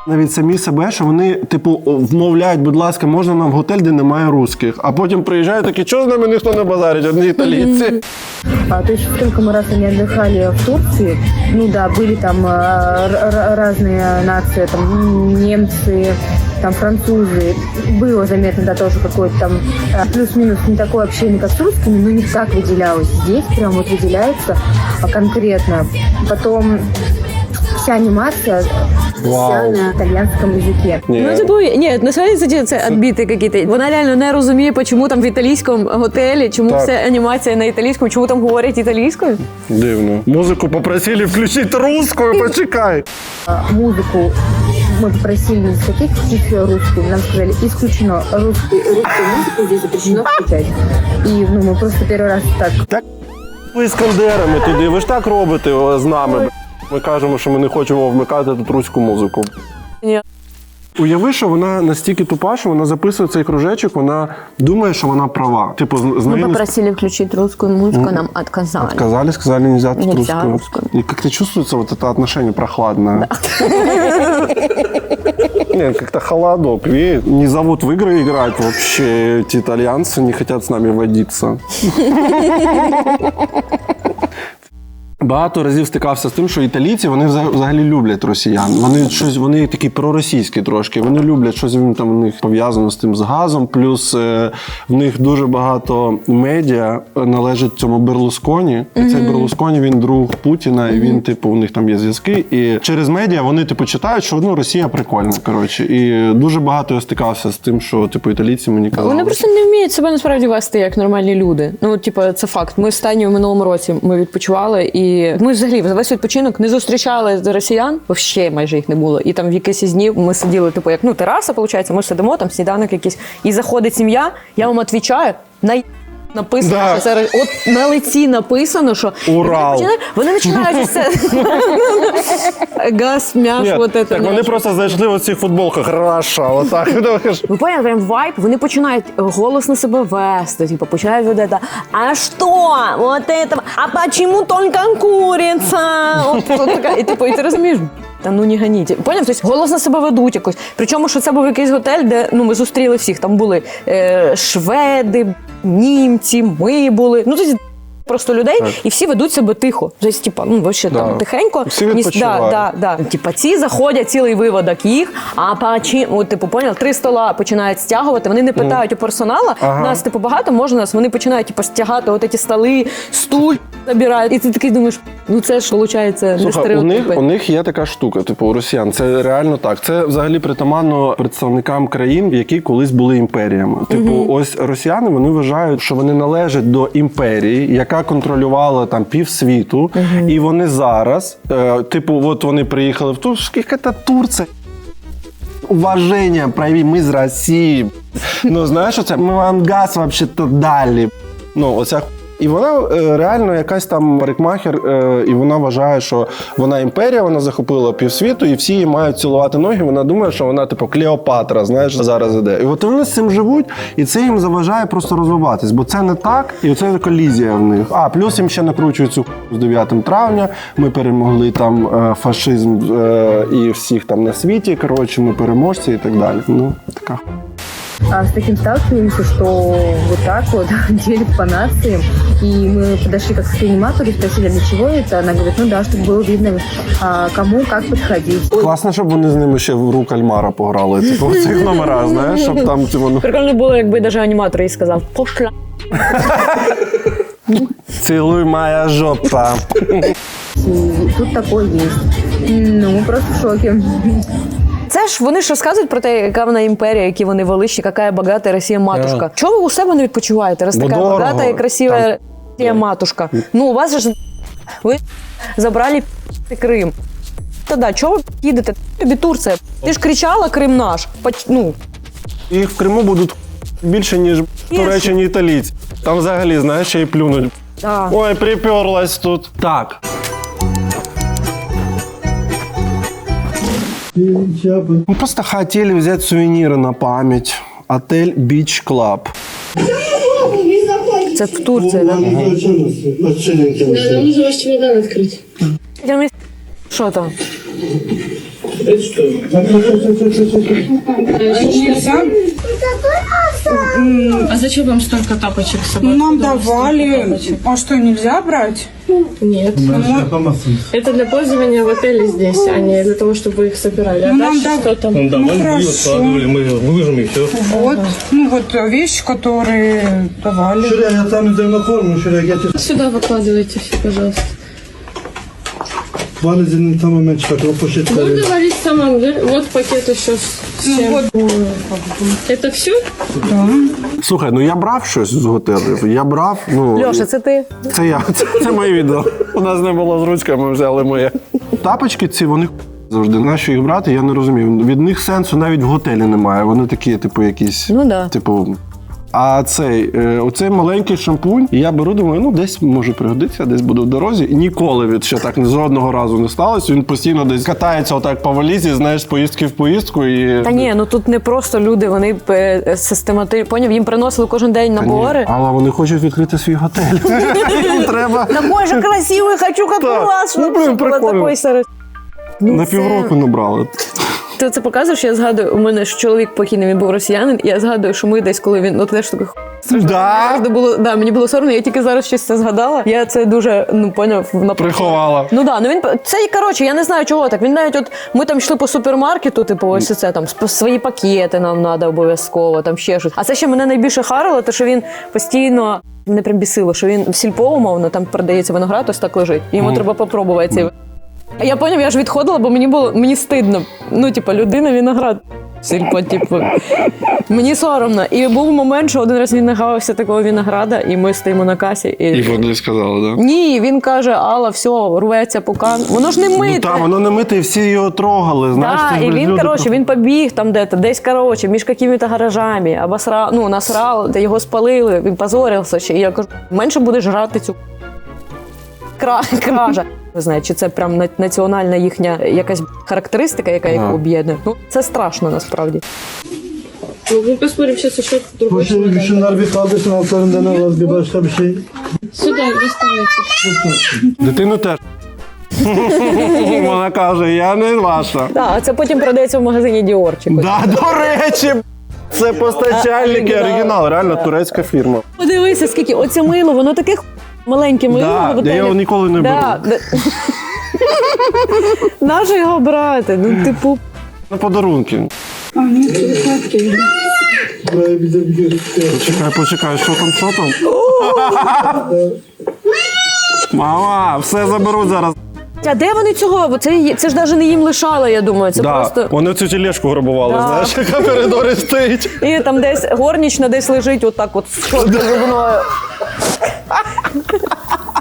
S1: навіть самі себе, що вони, типу, вмовляють, будь ласка, можна нам в готель, де немає русських. А потім приїжджають такі, чого з нами ніхто не базарить, одні італійці.
S12: То есть, сколько мы раз они отдыхали в Турции, ну да, были там разные нации, там немцы, там французы. Было заметно, да, тоже какое-то там плюс-минус не такое общение, как с русскими, но не так выделялось. Здесь прям вот выделяется конкретно. Потом вся анимация вся на итальянском языке.
S5: Ну, типу, ні, насправді це відбіти якісь. Вона реально не розуміє, чому там в італійському готелі, чому
S1: Так.
S5: вся анімація на італійському, чому там говорять італійською.
S1: Дивно. Музику попросили включити русскую, почекай.
S12: Музыку мы попросили не с каких русских, нам сказали, исключено русскую музыку здесь запрещено включать. И мы просто первый раз так.
S1: Ви іскандерами туди, ви ж так робите з нами. Ми кажемо, що ми не хочемо вмикати тут руську музику.
S5: Ні.
S1: Уяви, що вона настільки тупа, що вона записує цей кружечок, вона думає, що вона права. Типу, з
S5: Мы
S1: нею
S5: попросили включить русскую музыку, нам отказали.
S1: сказали, нельзя тут
S5: Нельзя
S1: русскую.
S5: русскую.
S1: И как-то чувствуется вот это отношение прохладное. Нет, как-то холодок веет. Не зовут в игры играть вообще. Эти итальянцы не хотят с нами водиться. Багато разів стикався з тим, що італійці, вони взагалі люблять росіян. Вони такі проросійські трошки. Вони люблять щось там у них пов'язано з тим з газом. Плюс в них дуже багато медіа належить цьому Берлусконі. І цей Берлусконі, він друг Путіна, і він, типу, у них там є зв'язки. І через медіа вони, типу, читають, що Росія прикольна, коротше. І дуже багато я стикався з тим, що, типу, італійці мені казали.
S5: Вони просто не вміють себе насправді вести як нормальні люди. Ну, типу, це факт. Ми останні в минулому році ми відпочивали, і ми взагалі за весь відпочинок не зустрічали росіян, взагалі майже їх не було. І там в якийсь із днів ми сиділи, типу, як тераса, виходить, ми сидимо, там сніданок якийсь, і заходить сім'я, я вам відповідаю, написано,
S1: Да.
S5: що це от на лиці написано, що
S1: Урал.
S5: Вони починають це газ, м'яш,
S1: Ні,
S5: от це.
S1: так вони просто зайшли в цих футболках Раша, отак.
S5: Ви поняли, прям вайб, вони починають голосно себе вести, типу, починають вот это, а що? Вот это, а почему только курица? От така, і типу, і ти розумієш, та ну не ганіть. Поняв? Тобто голосно себе ведуть якось. Причому, що це був якийсь готель, де ми зустріли всіх. Там були шведи, німці, ми були. Ну, тобто, просто людей, і всі ведуть себе тихо. Тобто, типа, вообще там тихенько.
S1: Всі відпочивають.
S5: Типа, ці заходять, цілий виводок їх, а типу, поняв, 3 стола починають стягувати, вони не питають у персонала, нас, типу, багато, можна нас, вони починають, типу, стягати от ці столи, стуль забирають, і ти такий думаєш, це ж, виходить, не
S1: Слухай,
S5: стереотипи.
S1: у них є така штука, типу, у росіян, це реально так. Це взагалі притаманно представникам країн, які колись були імперіями. Типу, ось росіяни, вони вважають, що вони належать до імперії, яка контролювала там півсвіту, і вони зараз, типу, от вони приїхали в Турцію, яка Турція? Уваження прояви, ми з Росії. Ну, знаєш, оце, ми вам газ взагалі-то дали. Ну, оця. І вона реально якась там парикмахер, і вона вважає, що вона імперія, вона захопила півсвіту, і всі її мають цілувати ноги, вона думає, що вона, типу, Клеопатра, знаєш, зараз іде. І от вони з цим живуть, і це їм заважає просто розвиватись, бо це не так, і це колізія в них. А, плюс їм ще накручують цю з 9 травня, ми перемогли там фашизм і всіх там на світі, коротше, ми переможці і так далі. Ну, така.
S12: А с таким сталкиваемся, что вот так вот делят по нациям. И мы подошли как к аниматору, спросили, для чего это. Она говорит, ну да, чтобы было видно, кому как подходить.
S1: Класно, щоб вони з ними ще в гру кальмара пограли. Типу в цих номерах, знаєш, щоб там типу,
S5: Прикольно було, якби навіть аніматор їй сказав, пошла.
S1: цілуй моя жопа.
S12: И тут такое есть. Ну, мы просто в шоке.
S5: Це ж вони ж розказують про те, яка вона імперія, які вони величні, яка багата Росія матушка. Чого ви у себе не відпочиваєте, раз така
S1: дорого.
S5: багата і красива Росія матушка? Ну, у вас же ви забрали Крим. Та чого ви їдете? Тобі Турція. Ти ж кричала, Крим наш. Ну.
S1: Їх в Криму будуть більше, ніж в Туреччині італійці. Там взагалі, знаєш, ще й плюнуть.
S5: Да.
S1: Ой, приперлась тут. Так. Мы просто хотели взять сувениры на память. Отель Beach Club.
S5: Це в Турції, так?
S11: Нам нужно ваш чемодан открыть.
S5: Що там?
S11: А зачем вам столько тапочек с собой?
S8: Нам давали. А что, нельзя брать?
S11: Нет. Это для пользования в отеле здесь, а не для того, чтобы вы их собирали. А дальше что там?
S6: Складывали, мы выложим и все.
S8: Вот, вот вещи, которые давали.
S6: Шуря, я там не на форму, Шуря, я тебе...
S11: Сюда выкладывайте все, пожалуйста.
S6: Валезин там момент, как его пошить.
S11: Буду говорить сама. Вот пакет еще с чем. Это все?
S8: Да.
S1: Слухай, ну я брав щось з готелів. Я брав, ну...
S5: Льоша, це ти?
S1: Це я, це моє відео. У нас не було з ручками, ми взяли моє. Тапочки ці, вони завжди. Нащо їх брати, я не розумію. Від них сенсу навіть в готелі немає. Вони такі, типу, якісь...
S5: Ну да.
S1: Типу, А оцей маленький шампунь, я беру, думаю, ну десь може пригодиться, десь буду в дорозі. І ніколи від ще так жодного разу не сталося. Він постійно десь катається отак по валізі, знаєш, з поїздки в поїздку. І...
S5: Та ні, ну тут не просто люди, вони систематично, поняв, їм приносили кожен день набори.
S1: Але вони хочуть відкрити свій готель. Їм треба...
S5: Такой же красивий, хочу як у вас, щоб
S1: блин,
S5: було
S1: прикольно.
S5: такої серед.
S1: На півроку набрали.
S5: Ти це показуєш, я згадую, у мене ж чоловік покійний, він був росіянин, і я згадую, що ми десь, коли він, ну теж такий
S1: Да?
S5: мені було соромно, я тільки зараз щось це згадала. Я це дуже, поняв,
S1: Приховала.
S5: Ну да, він це, коротше, я не знаю чого так. Він навіть ми там йшли по супермаркету, типу, ось це там свої пакети нам треба обов'язково, там ще щось. А це ще мене найбільше харило, те, що він постійно мене прям бісило, що він в сільпо, умовно, там продається виноград, ось так лежить. І йому треба попробувати цей. А я поняв, я ж відходила, бо мені стидно. Ну, типу, людина виноград. Сільпо, типу. Мені соромно. І був момент, що один раз він нагавився такого винограда, і ми стоїмо на касі.
S1: І вони сказали, так? Да?
S5: Ні, він каже, Алла, все, рветься пукан. Воно ж не мите.
S1: Ну так, воно не мите, і всі його трогали, знаєш.
S5: Так, і він, коротше, він побіг там десь, коротше, між якими-то гаражами, насрав, його спалили, він позорився ще. І я кажу, менше будеш жрати цю кража. Не знаю, чи це прям національна їхня якась характеристика, яка їх об'єднує. Ну, це страшно насправді.
S11: Ну, мы посмотрим сейчас еще другой чемодан.
S6: Şunlar bir kaldırsın altlarında ne var bir başka bir şey.
S11: Сюда доставайте.
S1: Дитину теж. Вона каже, я не ваша.
S5: Так, а це потім продається в магазині Діорчик.
S1: Да, до речі, це постачальники, оригінал, реально турецька фірма.
S5: Подивися, скільки оце мило, воно таке маленьке мило.
S1: Да, я його ніколи не беру.
S5: Нащо його брати? Ну, типу.
S1: На подарунки. Почекай, що там? Мама, все заберуть зараз.
S5: А де вони цього? Це ж навіть не їм лишало, я думаю. Це просто...
S1: Вони цю тележку грабували, знаєш, яка в коридорі стоїть.
S5: І там десь горнічна десь лежить отак от з чорною зубною.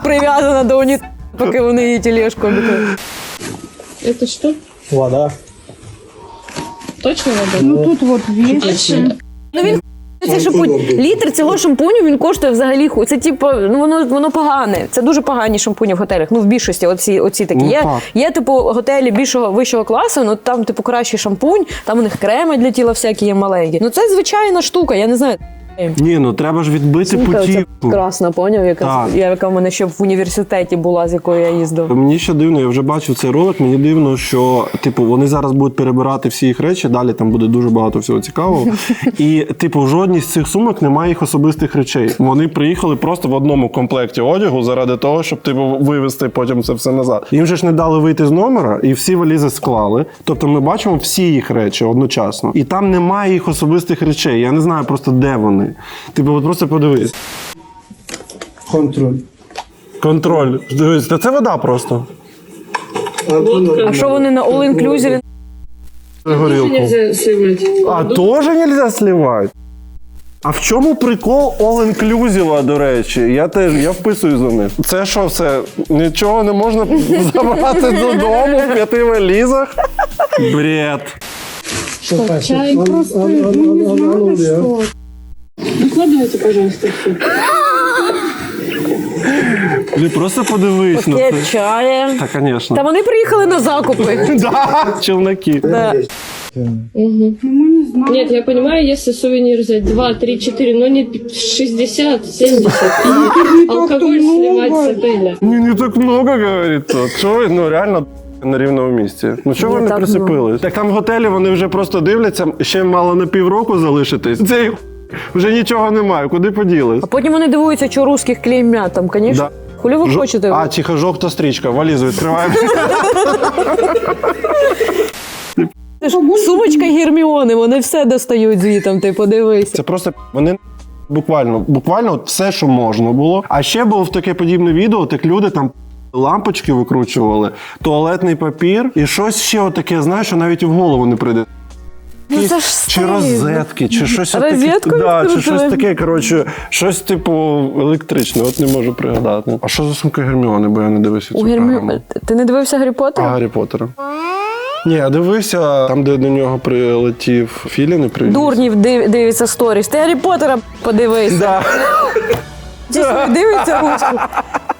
S5: Прив'язана до унітазу, поки вони її тележку обітають.
S11: Это что?
S6: Вода.
S11: Точно вода?
S12: Ну тут вот вещи.
S5: Ну він цей шампунь. Літр цього шампуню він коштує взагалі хуй. Це типу, воно погане. Це дуже погані шампуні в готелях. Ну в більшості оці такі. Є типу готелі вищого класу, ну там типу кращий шампунь, там у них креми для тіла всякі є маленькі. Ну це звичайна штука, я не знаю.
S1: Ні, ну треба ж відбити путівку.
S5: Красна, поняв, яка в мене ще в університеті була, з якою я їздив.
S1: Мені ще дивно, я вже бачив цей ролик, мені дивно, що типу вони зараз будуть перебирати всі їх речі, далі там буде дуже багато всього цікавого. І типу в жодній з цих сумок немає їх особистих речей. Вони приїхали просто в одному комплекті одягу заради того, щоб типу вивезти потім це все назад. Їм же ж не дали вийти з номера, і всі валізи склали. Тобто ми бачимо всі їх речі одночасно. І там немає їх особистих речей. Я не знаю просто де вони. Типу, от просто подивись. Контроль. Дивись, та це вода просто.
S5: А що вони на all-inclusive?
S1: Горілку. А теж нельзя сливати? А в чому прикол all-inclusive, до речі? Я вписую за них. Це що все? Нічого не можна забрати додому в 5 валізах? Бред.
S11: Чай просто Выкладывайте, пожалуйста, все.
S1: Просто подивись на це.
S5: Пакет чая.
S1: Та, звісно.
S5: Та вони приїхали на закупи.
S1: Да, челноки.
S5: Да.
S11: Нет, я понимаю, если сувенир взять 2, 3, 4, но не 60, 70. Алкоголь сливать с отеля.
S1: Не так много, говорить тут. Що ви, ну реально на рівному місці. Ну чого ви не прицепили? Так там в готелі вони вже просто дивляться, ще мало на півроку залишитись. Це вже нічого немає, куди поділись?
S5: А потім вони дивуються, що русських клеймять там, звісно.
S1: Да.
S5: Хулі ви хочете?
S1: А, тихо, жовта стрічка, валізу відкриваємо.
S5: Сумочка Герміони, вони все достають звітом, ти подивися.
S1: Це просто вони буквально от все, що можна було. А ще було таке подібне відео, так люди там лампочки викручували, туалетний папір і щось ще отаке, знаєш, що навіть і в голову не прийде.
S5: Ну, це ж
S1: чи розетки, чи щось
S5: розетку
S1: таке. Да, чи щось таке, коротше, щось типу електричне, от не можу пригадати. А що за сумка Герміони, бо я не дивився цю програму.
S5: Ти не дивився Гаррі Поттера?
S1: А Гаррі Поттера. Ні, дивися, там, де до нього прилетів Філін і привіз.
S5: Дурнів дивиться сторіс. Ти Гаррі Поттера подивись.
S1: Да.
S5: Чи що, дивиться ручку?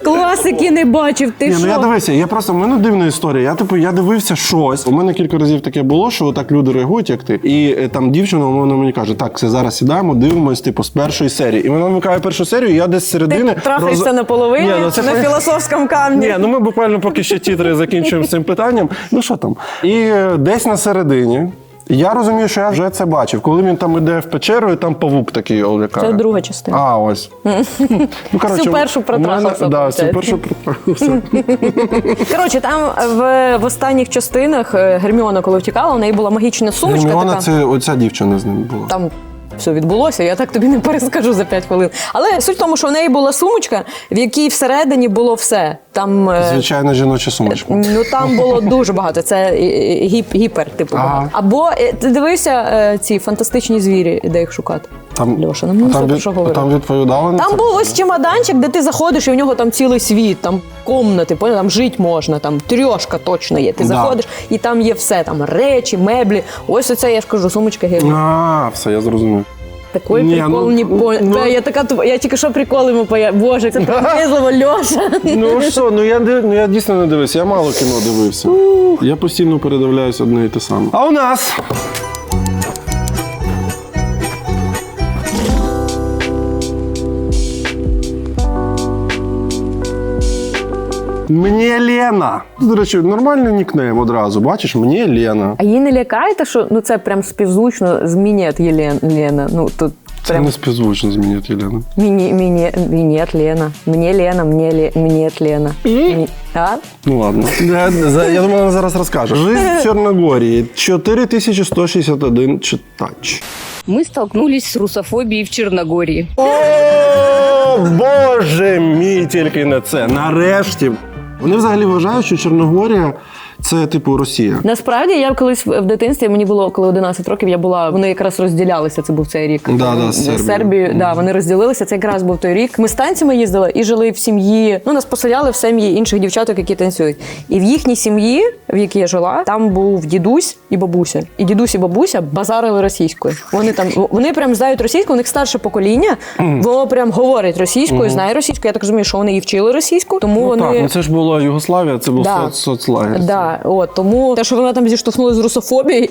S5: Класики не бачив, ти
S1: Ні,
S5: що?
S1: ну я дивився, в мене дивна історія. Я дивився щось. У мене кілька разів таке було, що так люди реагують, як ти. І там дівчина, вона мені каже, так, все, зараз сідаємо, дивимось, з першої серії. І вона вмикає першу серію, і я десь з середини...
S5: Ти трахаєшся на половині,
S1: Ні, ну це
S5: на філософському камні.
S1: Ні, ну ми буквально поки ще тітри закінчуємо з цим питанням. Ну що там? І десь на середині я розумію, що я вже це бачив. Коли він там іде в печеру, і там павук такий лякає.
S5: Це друга частина.
S1: А, ось. Ну, коротше,
S5: Всю першу протрахався,
S1: Да, всю
S5: виходить.
S1: першу протрахався.
S5: Коротше, там в останніх частинах Герміона, коли втікала, у неї була магічна сумочка.
S1: Герміона
S5: така.
S1: це оця дівчина з ним була.
S5: Там все відбулося, я так тобі не перескажу за 5 хвилин. Але суть в тому, що в неї була сумочка, в якій всередині було все. Там,
S1: Звичайна жіноча сумочка.
S5: ну там було дуже багато. Це гіпер, типу.
S1: Ага.
S5: Багато. Або ти дивився ці фантастичні звірі, де їх шукати?
S1: Там,
S5: Льоша, нам не про що говорити.
S1: там відповідали на
S5: Там
S1: це?
S5: був ось чемоданчик, де ти заходиш, і в нього там цілий світ, там комнати, там жити можна, там трьошка точно є. Ти
S1: Да.
S5: заходиш, і там є все, там речі, меблі. Ось оце, я ж кажу, сумочка Герміона.
S1: А, все, я зрозумів.
S5: Такий
S1: Ні,
S5: прикол
S1: ну,
S5: не понял.
S1: ну.
S5: Я тільки що прикол йому Боже, це принизливо, Льоша.
S1: Ну що, я дійсно не дивився, я мало кіно дивився. Я постійно передивляюсь одне і те саме. А у нас... Мені Лена. До речі, нормальний нікнейм одразу. Бачиш, мені Лена.
S5: А її не лякаєте, що ну це прям співзвучно з Мінет Лена. Ну тут
S1: Це
S5: прям
S1: не співзвучно змінити Єлену.
S5: Мінет Лена. Мінет Лена. А?
S1: Ну ладно. Я думаю, вона зараз розкаже. Жизнь в Чорногорії. 4161 читач.
S4: Мы столкнулись с русофобией в Черногории.
S1: О, Боже мій, тільки не це. Нарешті. Вони взагалі вважають, що Чорногорія це типу Росія.
S5: Насправді я колись в дитинстві, мені було коли 11 років, я була, вони якраз розділялися, це був цей рік.
S1: Да, з Сербією.
S5: Да, вони розділилися, це якраз був той рік. Ми з танцями їздили і жили в сім'ї, ну нас поселяли в сім'ї інших дівчаток, які танцюють. І в їхній сім'ї, в якій я жила, там був дідусь і бабуся. І дідусь і бабуся базарили російською. Вони прям знають російську, у них старше покоління, воно прям говорить російською, знає російську. Я так розумію, що вони і вчили російську, тому вони...
S1: Так, ну це ж була Югославія, це був соцлагер.
S5: Да, от, тому те, що вона там зіштовхнули з русофобією.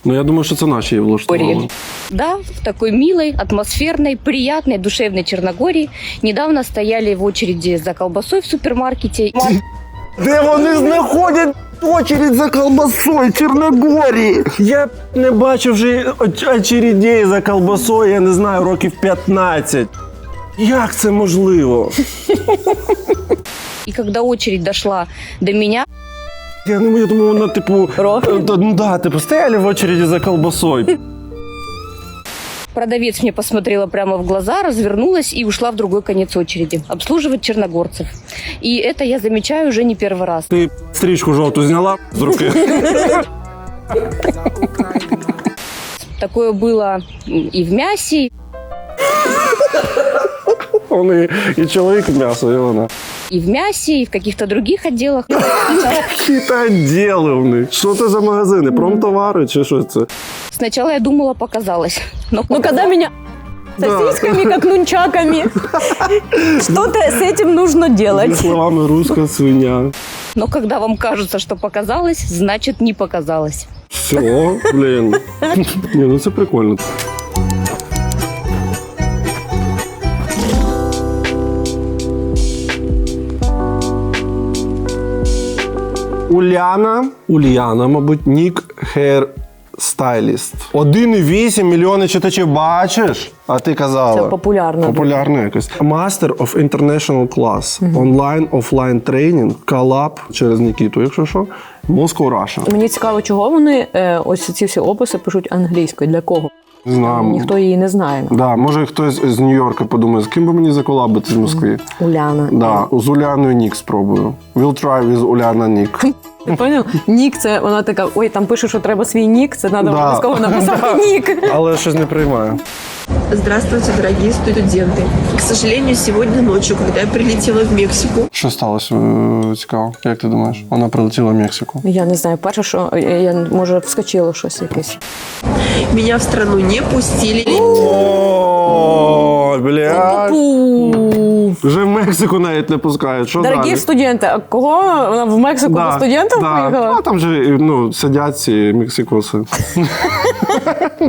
S1: Ну я думаю, що це наші її влаштували.
S4: Да, в такой милой, атмосферной, приятной, душевной Черногории недавно стояли в очереди за колбасой в супермаркете.
S1: Де вони знаходять очередь за колбасою в Чорногорії? Я не бачив вже очередей за колбасою, я не знаю, років 15. Як це можливо?
S4: И когда очередь дошла до меня,
S1: Я думаю, вона типу... Ну да, типу стояли в очереді за колбасою.
S4: продавец мне посмотрела прямо в глаза, развернулась и ушла в другой конец очереди обслуживать черногорцев. И это я замечаю уже не первый раз.
S1: Ти стрічку жовту зняла з руки?
S4: Такое было и в мясе,
S1: Вони і чоловік м'ясо, і вона.
S4: и в мясе, и в каких-то других отделах.
S1: Які-то відділи в них. Що це за магазини? Промтовари чи що це?
S4: Сначала я думала, показалось. Но
S5: Ну, когда меня сосисками, как нунчаками, что-то с этим нужно делать.
S1: Словами руська свиня.
S4: Но когда вам кажется, что показалось, значит не показалось.
S1: Все, блін. Ні, ну це прикольно. Ульяна, мабуть, нік хейр стайліст. 1,8 мільйони читачів. Бачиш? А ти казала.
S5: Це популярно.
S1: Популярно якось. Master of International Class. Онлайн-офлайн тренінг. Колаб через Нікіту, якщо що. Moscow, Russia.
S5: Мені цікаво, чого вони ось ці всі описи пишуть англійською. Для кого?
S1: Не знаю.
S5: Ніхто її не знає.
S1: Да, може хтось з Нью-Йорка подумає, з ким би мені заколабити з Москви.
S5: Уляна.
S1: Да, з Уляною Нік спробую. We'll try with Уляна Нік.
S5: Ти поняв? Нік, це вона така, ой, там пише, що треба свій нік, це треба обов'язково написати нік.
S1: Але щось не приймаю.
S11: Здравствуйте, дорогие студенты. К сожалению, сегодня ночью, когда я прилетела в Мексику,
S1: Що сталося цікаво? Як ти думаєш? Вона прилетіла в Мексику.
S5: Я не знаю, перше, що я може вскочило щось якесь.
S11: меня в страну не пустили.
S1: О, блядь. Вже в Мексику навіть не пускають. Що
S5: Дорогі
S1: далі?
S5: студенти, а кого вона в Мексику до студентів поїхала?
S1: А там же сидять ці мексикоси.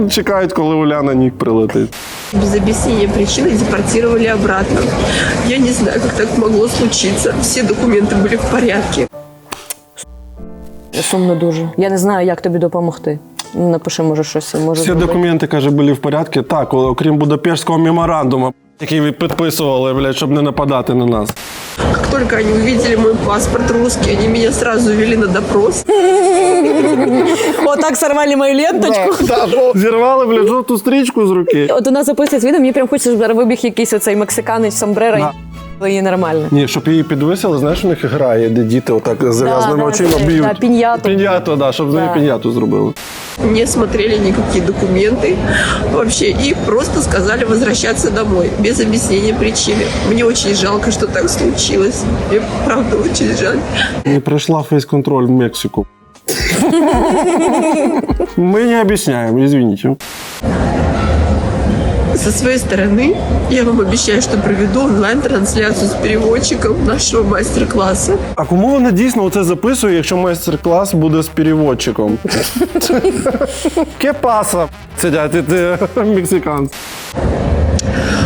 S1: Чекають, коли Уляна Нік прилетить.
S11: Без объяснения причины депортировали обратно. Я не знаю, как так могло случиться. Все документы были в порядке.
S5: Сумно дуже. Я не знаю, як тобі допомогти. Напиши, може, щось може
S1: Всі
S5: зробити.
S1: документи, каже, були в порядку. Так, окрім Будапештського меморандуму, який ви підписували, блядь, щоб не нападати на нас.
S11: Как только они увидели мой паспорт русский, они меня сразу ввели на допрос.
S5: Отак сорвали мою ленточку.
S1: Зірвали, блядь, жовту стрічку з руки.
S5: От у нас записується відео, мені прям хочеться, щоб зараз вибіг якийсь оцей мексиканець сомбреро і її нормально.
S1: Ні, щоб її підвисили, знаєш, у них грає, де діти отак з зав'язаними очима
S5: це,
S1: б'ють.
S5: да, піньяту.
S1: Піньяту, да, щоб з нею піньяту зробили.
S11: Не смотрели никакие документы вообще и просто сказали возвращаться домой без объяснения причины. Мне очень жалко, что так случилось. Мне правда очень жаль.
S1: Не пройшла фейс-контроль в Мексику. Мы не объясняем, извините.
S11: Со своей стороны я вам обещаю, что проведу онлайн-трансляцию с переводчиком нашего мастер-класса.
S1: А кому вона дійсно оце записує, якщо майстер-клас буде з переводчиком? Кепаса! Сидять мексиканці.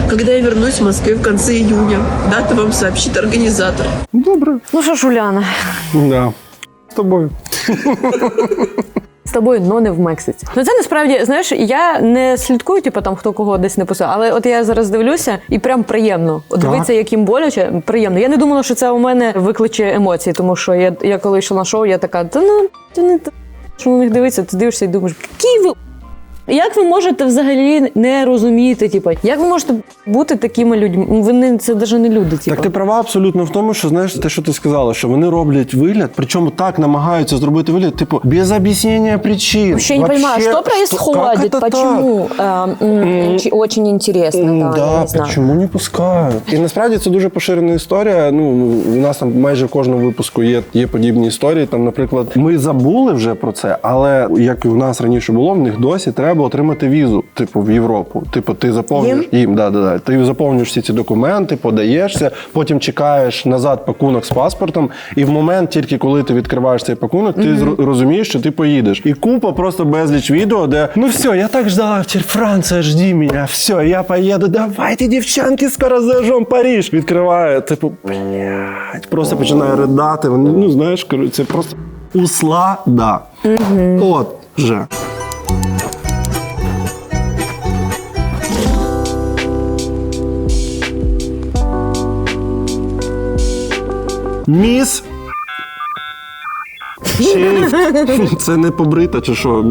S11: Когда я вернусь в Москве в конце июня, дату вам сообщит организатор.
S1: Добре.
S5: Ну що ж, Уляна,
S1: Да. З тобою.
S5: з тобою, но не в Мексиці. Ну це насправді, знаєш, я не слідкую, типу, там, хто кого десь написав, але от я зараз дивлюся і прям приємно. От дивитися, як їм боляче, приємно. Я не думала, що це у мене викличе емоції, тому що я коли йшла на шоу, я така, ти не що на них дивиться, ти дивишся і думаєш, які ви... Як ви можете взагалі не розуміти, типу, як ви можете бути такими людьми? Вони це навіть не люди, типу.
S1: Так ти права абсолютно в тому, що, знаєш, те, що ти сказала, що вони роблять вигляд, причому так намагаються зробити вигляд, типу, без об'яснення причин.
S5: Вообще не понимаю, что происходит, почему? Очень интересно, да, я не знаю.
S1: Чому не пускають? І насправді це дуже поширена історія. Ну, у нас там майже в кожному випуску є подібні історії. Там, наприклад, ми забули вже про це, але як і у нас раніше було, в них досі треба отримати візу, типу, в Європу. Типу, ти заповнюєш їм, да. Ти заповнюєш всі ці документи, подаєшся, потім чекаєш назад пакунок з паспортом, і в момент, тільки коли ти відкриваєш цей пакунок, ти розумієш, що ти поїдеш. І купа просто безліч відео, де ну все, я так ждала, теперь Франція, жди мене, все, я поїду, давайте, дівчанки, скоро заїжджаємо Париж. Відкриває, типу, блядь, просто починає ридати. Ну, знаєш, це просто услада. От же. Міс Шейф. Це не побрита чи що?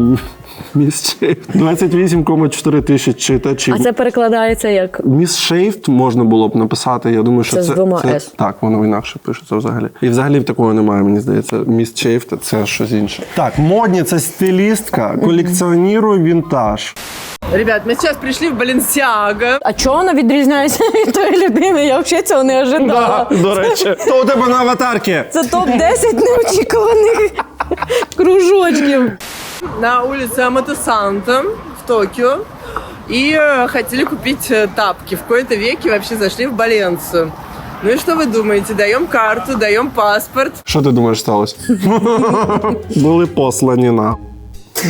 S1: Міс Шейф. 28,4 тисяч читачів.
S5: А це перекладається як?
S1: Міс Шейф можна було б написати. Я думаю, що
S5: це з двома «с».
S1: Так, воно інакше пишеться взагалі. І взагалі такого немає, мені здається. Міс Шейф – це щось інше. Так, модні – це стилістка, колекціонірую вінтаж.
S11: Ребят, мы сейчас пришли в Balenciaga.
S5: А чого вона відрізняється від тої людини? Я взагалі цього не ожидала.
S1: Да, до речі. Хто у тебе на аватарці?
S5: Це топ-10 неочікуваних кружочків.
S11: На улице Амато-Санто в Токио. И хотели купить тапки. В кои-то веки вообще зашли в Баленцию. Ну и что вы думаете? Даем карту, даем паспорт.
S1: Що ти думаєш сталося? Були послані на.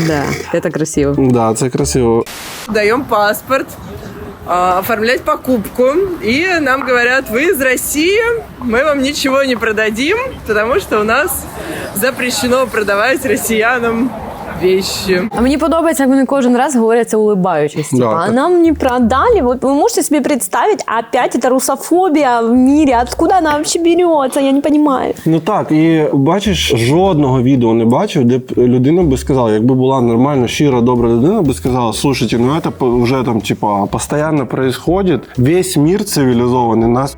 S5: Да, это красиво.
S1: Да, це красиво.
S11: Даем паспорт, оформлять покупку. И нам говорят, вы из России, мы вам ничего не продадим, потому что у нас запрещено продавать россиянам вещи.
S5: А мені подобається, як вони кожен раз говорять це улыбаючись.
S1: Да,
S5: Типа, а нам не продали. Вот вы можете себе представить, опять эта русофобия в мире. Откуда она вообще берется? Я не понимаю.
S1: Ну так, і бачиш, жодного відео не бачив, де б людина би сказала, якби була нормальна, щира, добра людина, би сказала, слушайте, ну это вже там, типа, постоянно происходит, весь мир цивілізований нас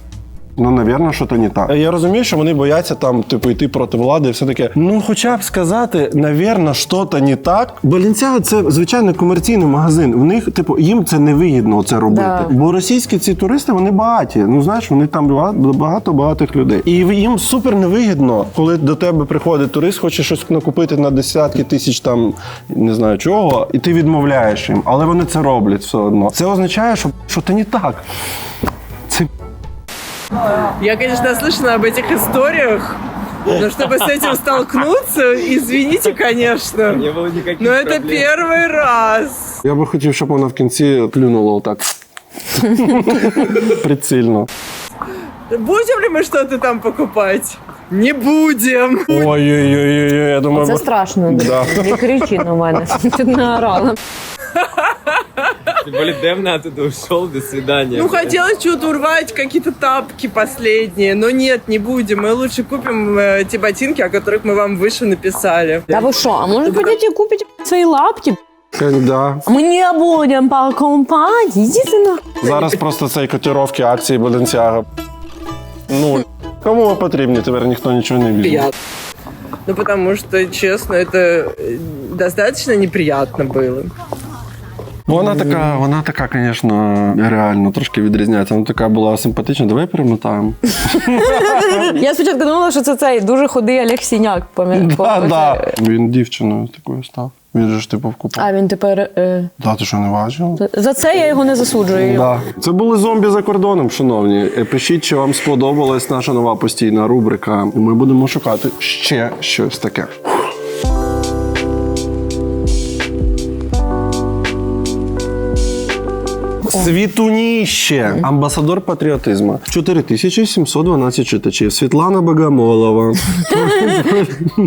S1: Ну, навірно, що то не так. Я розумію, що вони бояться там, типу, йти проти влади і все таке. Ну, хоча б сказати, навірно, що то не так. Balenciaga – це, звичайно, комерційний магазин. У них, типу, їм це невигідно це робити.
S5: Да.
S1: Бо російські ці туристи, вони багаті. Ну, знаєш, вони там багато багатих людей. І їм супер невигідно, коли до тебе приходить турист, хоче щось накупити на десятки тисяч там, не знаю чого, і ти відмовляєш їм. Але вони це роблять все одно. Це означає, що це не так. Це
S11: Я, конечно, слышала об этих историях, но чтобы с этим столкнуться, извините, конечно, но это первый раз.
S1: Я би хотів, щоб вона в кінці плюнула отак. Прицільно.
S11: Будем ли мы что-то там покупать? Не будем.
S1: Ой-ой-ой, я думаю...
S5: Це страшно.
S1: Да.
S5: Не кричи на мене. Ти наорала.
S13: Тем более Дэвна оттуда ушел, до свидания.
S11: Ну, хотелось что-то урвать, какие-то тапки последние, но нет, не будем. Мы лучше купим те ботинки, о которых мы вам выше написали.
S5: Та ви що, а може пойдете купити свої лапті?
S1: Да.
S5: Ми не будемо покупати, ідіть на.
S1: Зараз просто цей котировки акції Balenciaga. Ну, кому ви потрібні, тепер ніхто нічого не візьме.
S11: Ну, потому что, честно, это достаточно неприятно было.
S1: Вона така, звісно, реально трошки відрізняється. Вона така була симпатична. Давай перемотаємо.
S5: Я спочатку думала, що це цей дуже худий Олег Сіняк.
S1: Да. Він дівчиною такою став. Він же ж типу вкупав.
S5: А він тепер...
S1: Да, ти що, не бачив?
S5: За це я його не засуджую.
S1: Да. Це були зомбі за кордоном, шановні. Пишіть, чи вам сподобалась наша нова постійна рубрика. Ми будемо шукати ще щось таке. Світуніще! Амбасадор патріотизму. 4712 читачів. Світлана Богомолова.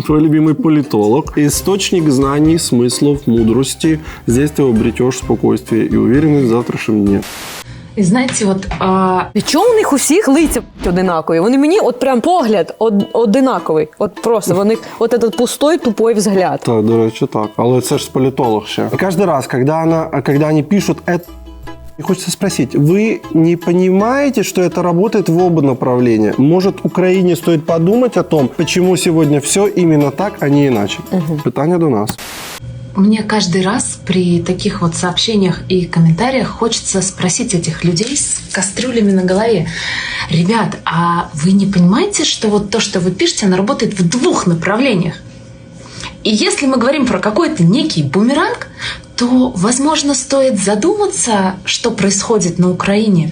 S1: Твой любимый политолог. Источник знаний, смыслов, мудрости. Здесь ты обретешь спокойствие и уверенность в завтрашнем дне.
S14: І знаєте,
S5: Чому у них усіх лиця одинакові? Вони мені от прям погляд одинаковий. От просто вони от этот пустой, тупой взгляд.
S1: Так, до речі, так. Але це ж політолог ще. И каждый раз, когда они пишут это, мне хочется спросить, вы не понимаете, что это работает в оба направления? Может, Украине стоит подумать о том, почему сегодня все именно так, а не иначе? Питание до нас.
S14: мне каждый раз при таких вот сообщениях и комментариях хочется спросить этих людей с кастрюлями на голове: ребят, а вы не понимаете, что вот то, что вы пишете, оно работает в двух направлениях? И если мы говорим про какой-то некий бумеранг, то, возможно, стоит задуматься, что происходит на Украине.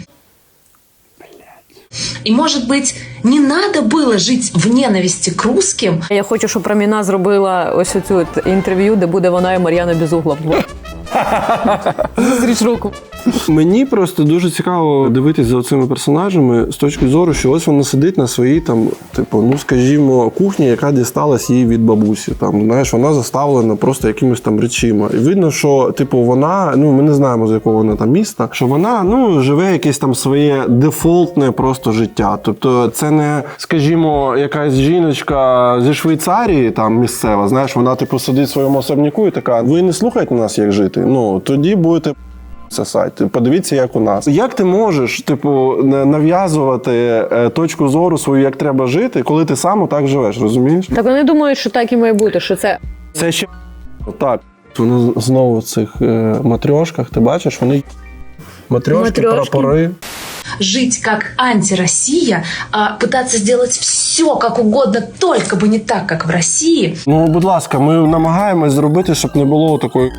S14: И, может быть, не надо было жить в ненависти к русским.
S5: Я хочу, щоб Раміна зробила ось оцю інтерв'ю, де буде вона і Мар'яна Безугла. Зустріч руку.
S1: Мені просто дуже цікаво дивитися за цими персонажами з точки зору, що ось вона сидить на своїй там, типу, ну скажімо, кухні, яка дісталась їй від бабусі. Там, знаєш, вона заставлена просто якимись там речима. І видно, що типу вона, ну ми не знаємо, з якого вона там міста, що вона ну живе якесь там своє дефолтне просто життя. Тобто це не, скажімо, якась жіночка зі Швейцарії там місцева, знаєш, вона типу сидить в своєму особняку і така: ви не слухаєте нас, як жити? Ну тоді будете це сайт. Подивіться, як у нас. Як ти можеш, типу, нав'язувати точку зору свою, як треба жити, коли ти сам так живеш, розумієш?
S5: Так вони думають, що так і має бути, що це...
S1: Це ще так. Вони знову в цих матрьошках, ти бачиш, вони матрьошки, прапори.
S14: Жить как антироссия, а пытаться сделать все как угодно, только бы не так, как в России.
S1: Ну, будь ласка, ми намагаємось зробити, щоб не було такої...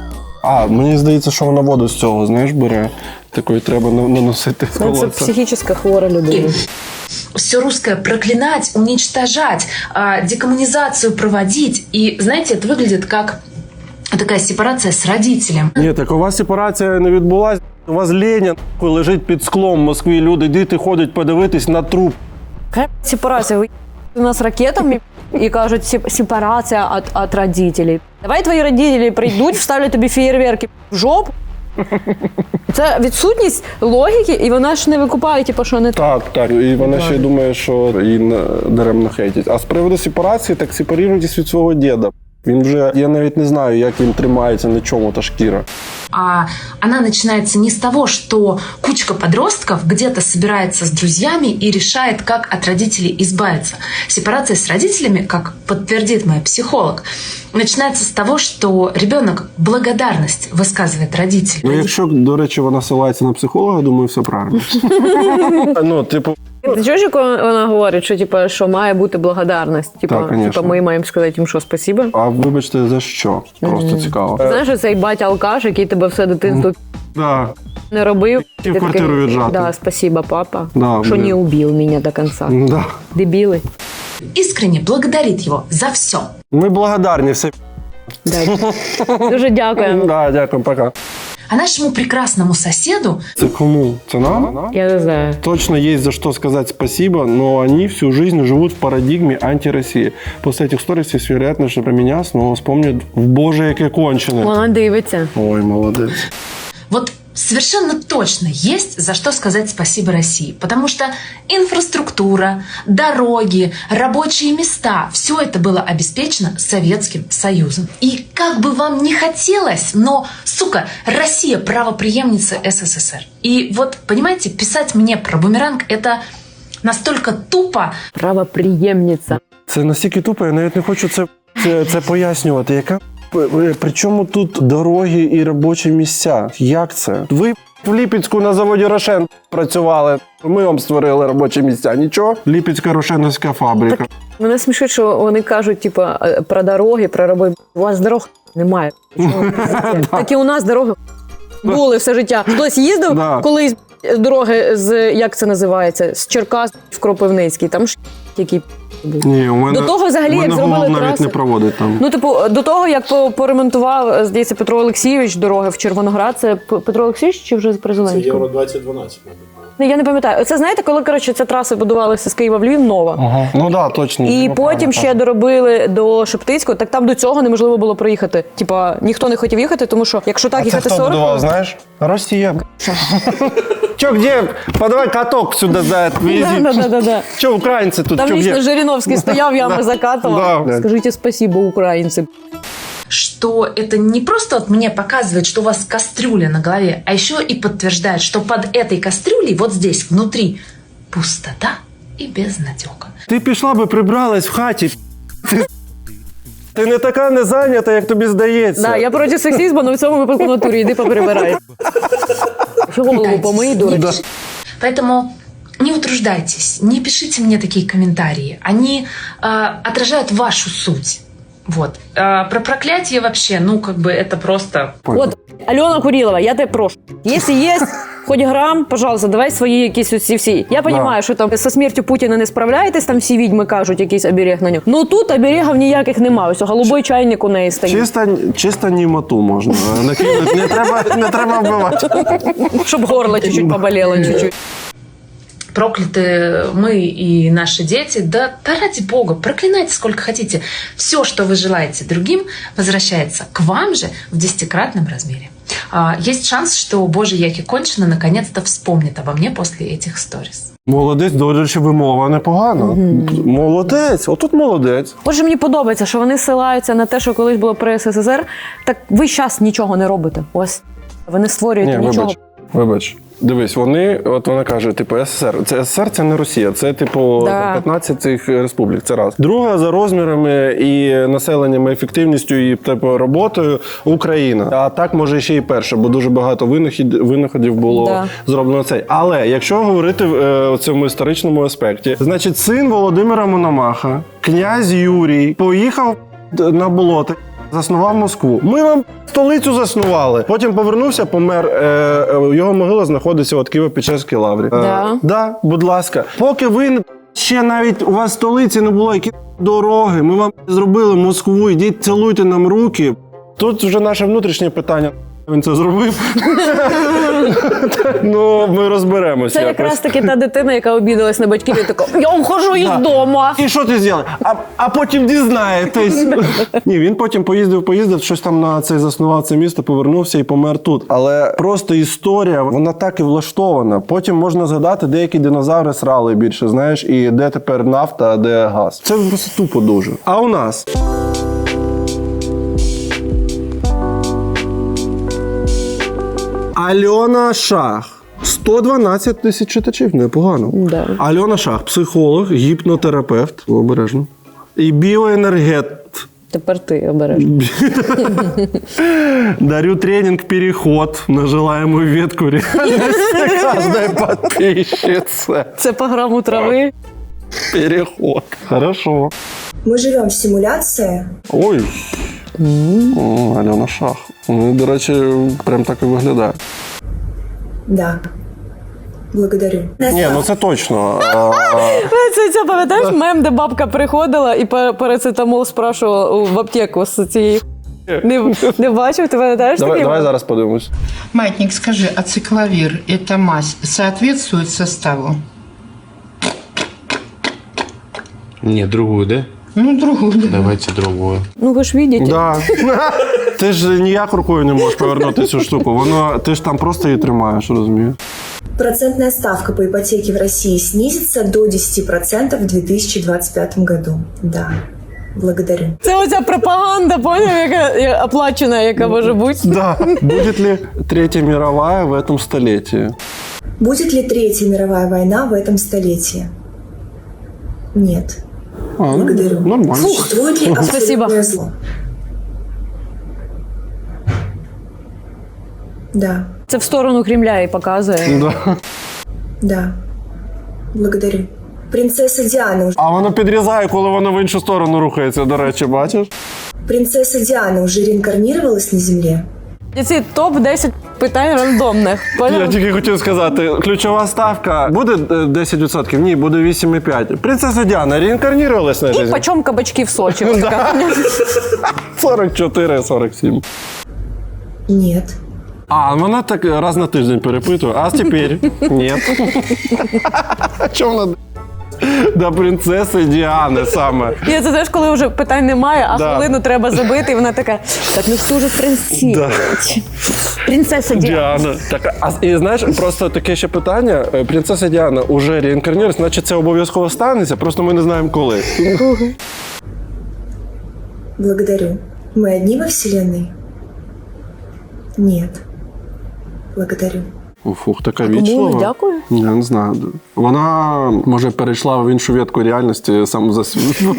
S1: мені здається, що вона воду з цього, знаєш, бере. Такої треба наносити в колодця.
S5: Це психічно хвора людина.
S14: Все русское проклинать, уничтожать, декоммунизацию проводить. И, знаете, это выглядит как такая сепарация с родителем.
S1: Ні, так у вас сепарація не відбулася. У вас Ленін лежить під склом в Москві, люди, діти ходять подивитись на труп.
S5: Яка сепарація? У нас ракетами і кажуть, сепарація від родителей. Давай твої родителі прийдуть, вставлять тобі феєрверки в жопу. Це відсутність логіки, і вона ж не викупає, типу, що не так.
S1: Так. І вона ще думає, що її даремно хейтять. А з приводу сепарації, так сепаруйтесь від свого діда. Він вже, я навіть не знаю, як він тримається, на чому та шкіра.
S14: А она начинается не с того, что кучка подростков где-то собирается с друзьями и решает, как от родителей избавиться. Сепарация с родителями, как подтвердит мой психолог, начинается с того, что ребенок благодарность высказывает родителям.
S1: Ну, якщо, до речі, вона ссилається на психолога, думаю, все правильно. Ну, типу...
S5: Ти чуєш, як вона говорить, що, типу, що має бути благодарність? Типу,
S1: Так, конечно.
S5: ми маємо сказати їм, що спасибо.
S1: А вибачте, за що? Просто цікаво.
S5: Знаєш, цей батя-алкаш, який тебе все дитинство
S1: Да.
S5: не робив.
S1: Хотів
S5: ти
S1: квартиру
S5: такий,
S1: віджати.
S5: Да, спасибо, папа,
S1: Да,
S5: що
S1: блін.
S5: не убив мене до кінця.
S1: Да.
S5: Дебіли.
S14: Искренне благодарит его за все.
S1: Ми благодарні все.
S5: Да. Дуже дякуємо.
S1: Да, дякую, пока.
S14: А нашему прекрасному соседу
S1: Це кому? Це нам?
S5: Я не знаю.
S1: Точно есть за что сказать спасибо, но они всю жизнь живут в парадигме анти-России. После этих сторис есть вероятность, что про меня снова вспомнят в боже, яке кончене.
S5: Вона дивиться.
S1: Ой, молодец.
S14: вот совершенно точно есть за что сказать спасибо России. Потому что инфраструктура, дороги, рабочие места – все это было обеспечено Советским Союзом. И как бы вам ни хотелось, но, сука, Россия – правопреемница СССР. И вот, понимаете, писать мне про бумеранг – это настолько тупо.
S5: Правопреємниця.
S1: Це настільки тупо, я навіть не хочу це пояснювати. Яка? При чому тут дороги і робочі місця? Як це? Ви в Ліпецьку на заводі Рошен працювали. Ми вам створили робочі місця. Нічого? Ліпецька рошеновська фабрика.
S5: Мене смішить, що вони кажуть, типу, про дороги, про роботи. У вас дорог немає. Так і у нас дороги були все життя. Хтось їздив колись дороги з, як це називається, з Черкас в Кропивницький. Там який був.
S1: Ні, у мене,
S5: до того, взагалі, як зробили
S1: навіть
S5: траси.
S1: не проводить там.
S5: Ну, типу, до того, як поремонтував, здається, Петро Олексійович дороги в Червоноград, це Петро Олексійович чи вже при Зеленському?
S13: Це Євро 2012, мабуть.
S5: Я не пам'ятаю. Це, знаєте, коли, коротше, ця траса будувалася з Києва в Львів, нова.
S1: Ага. Ну да, точно.
S5: І потім ще доробили до Шептицького, так там до цього неможливо було проїхати. Типа, ніхто не хотів їхати, тому що, якщо так їхати 40...
S1: А це хто будував, знаєш? Росія. Чо, где? Подавай каток сюди за это.
S5: Да.
S1: Чо, українці тут?
S5: Там
S1: Чо,
S5: лично
S1: где?
S5: Жириновський стояв, ями закатував.
S1: Да.
S5: Скажіть спасибо, українці.
S14: Что это не просто вот мне показывает, что у вас кастрюля на голове, а еще и подтверждает, что под этой кастрюлей, вот здесь, внутри, пустота и безнадега.
S1: Ти пішла би прибралась в хаті. Ти не така не зайнята, як тобі здається.
S5: Да, я проти сексизму, але в цьому випадку в натурі. Йди поприбирай. Голову помий, дура.
S14: Поэтому не утруждайтесь, не пишите мне такие комментарии. Они отражают вашу суть. Вот. Про проклятие вообще, ну, как бы это просто...
S5: От, Альона Курилова, я тебе прошу. Якщо є хоч грам, пожалуйста, давай свої якісь всі. Я розумію, що там зі смертю Путіна не справляєтесь, там всі відьми кажуть, якийсь оберег на нього. Ну тут оберегів ніяких немає. Ось голубой чайник у неї стоїть.
S1: Чисто німоту можна накинути. Не треба вбивати.
S5: Щоб горло чуть-чуть поболело, чуть-чуть.
S14: Прокляты мы и наши дети. Да ради Бога, проклинайте сколько хотите. Все, что вы желаете другим, возвращается к вам же в 10-кратном размере. Есть шанс, что Божий Яки Кончина наконец-то вспомнит обо мне после этих сторис.
S1: Молодець, до речі, вимова непогана. Молодець, отут молодець.
S5: Отже, мені подобається, що вони ссилаються на те, що колись було при СССР. Так ви зараз нічого не робите. Ось. Ви не створюєте нічого.
S1: Вибач. Дивись, вона каже, типу, СССР. Це СССР, це не Росія, це, типу, 15 цих республік, це раз. Друга за розмірами і населенням, ефективністю і, типу, роботою Україна. А так, може, ще і перша, бо дуже багато винаходів було зроблено цей. Але, якщо говорити в цьому історичному аспекті, значить, син Володимира Мономаха, князь Юрій, поїхав на болото, заснував Москву. Ми вам столицю заснували. Потім повернувся, помер. Його могила знаходиться в Києво-Печерській лаврі. Да, будь ласка. Поки ви ще навіть у вас в столиці не було які дороги, ми вам зробили Москву, ідіть цілуйте нам руки. Тут вже наше внутрішнє питання. Він це зробив. Ну, ми розберемося.
S5: Це якраз таки та дитина, яка обідалась на батьків і така, я ухожу із дому.
S1: І що ти зробив? А потім дізнаєтесь. Ні, він потім поїздив, щось там на цей заснував це місто, повернувся і помер тут. Але просто історія, вона так і влаштована. Потім можна згадати, деякі динозаври срали більше, знаєш, і де тепер нафта, а де газ. Це просто тупо дуже. А у нас? Альона Шах. 112 тисяч читачів, непогано.
S5: Да.
S1: Альона Шах, психолог, гіпнотерапевт, обережно. І біоенергет.
S5: Тепер ти обережно.
S1: Дарю тренинг «Переход» на желаемую ветку реальности каждой подписчице.
S5: Це по граму трави.
S1: Переход. Хорошо.
S15: Мы живем в симуляции.
S1: Ой. О, Альона Шах. Ну, до речі, прям так і виглядає.
S15: Да. Благодарю.
S1: Ні, ну це точно.
S5: Це пам'ятаєш мем, де бабка приходила і парацетамол спрашувала в аптеку з цієї. Не бачив? Ти пам'ятаєш такий?
S1: Давай зараз подивимось.
S16: Маятник, скажи, ацикловир – это мазь соответствует составу?
S13: Не, другую, да?
S16: Ну, другую. Да.
S13: Давайте другую.
S5: Ну ви ж бачите.
S1: Да. Ти ж ніяк рукою не можеш повернути цю штуку. Ти ж там просто її тримаєш, розумієш?
S15: Процентная ставка по ипотеке в России снизится до 10% в 2025 году. Да. Благодарю.
S5: Це оця пропаганда, поняв, яка оплачена, яка може бути.
S1: Да. Будет ли Третья мировая в этом столетии?
S15: Будет ли Третья мировая война в этом столетии? Нет. Благодарю.
S1: Нормально.
S15: Существует ли абсолютное зло? Да.
S5: Це в сторону Кремля і показує.
S1: Да.
S15: Да. Благодарю. Принцесса Диана уже...
S1: А воно підрізає, коли воно в іншу сторону рухається, до речі, бачиш?
S15: Принцесса Диана уже реинкарнировалась на Земле?
S5: І ці топ-10 питань рандомних. Поняв?
S1: Я тільки хотів сказати, ключова ставка буде 10%? Ні, буде 8,5%. Принцеса Діана реінкарнірувалась на
S5: І
S1: життя?
S5: почем кабачки в Сочі?
S1: 44-47.
S15: Нет.
S1: А, вона так раз на тиждень перепитує. А тепер? Ні. Чому вона до принцеси Діани саме?
S5: Ні, це знаєш, коли вже питань немає, а
S1: Да.
S5: хвилину треба забити, і вона така, так ну хто ж принцеса?
S1: Да.
S5: Принцеса Діана.
S1: Діана. Так, і знаєш, просто таке ще питання. Принцеса Діана уже реінкарнірувалась, значить це обов'язково станеться, просто ми не знаємо коли.
S15: Благодарю. Мы одни во Вселенной? Нет. Благодарю.
S1: Фух, така
S5: Кому
S1: вічлива.
S5: дякую?
S1: Я не знаю. Вона, може, перейшла в іншу ветку реальності саме за світло.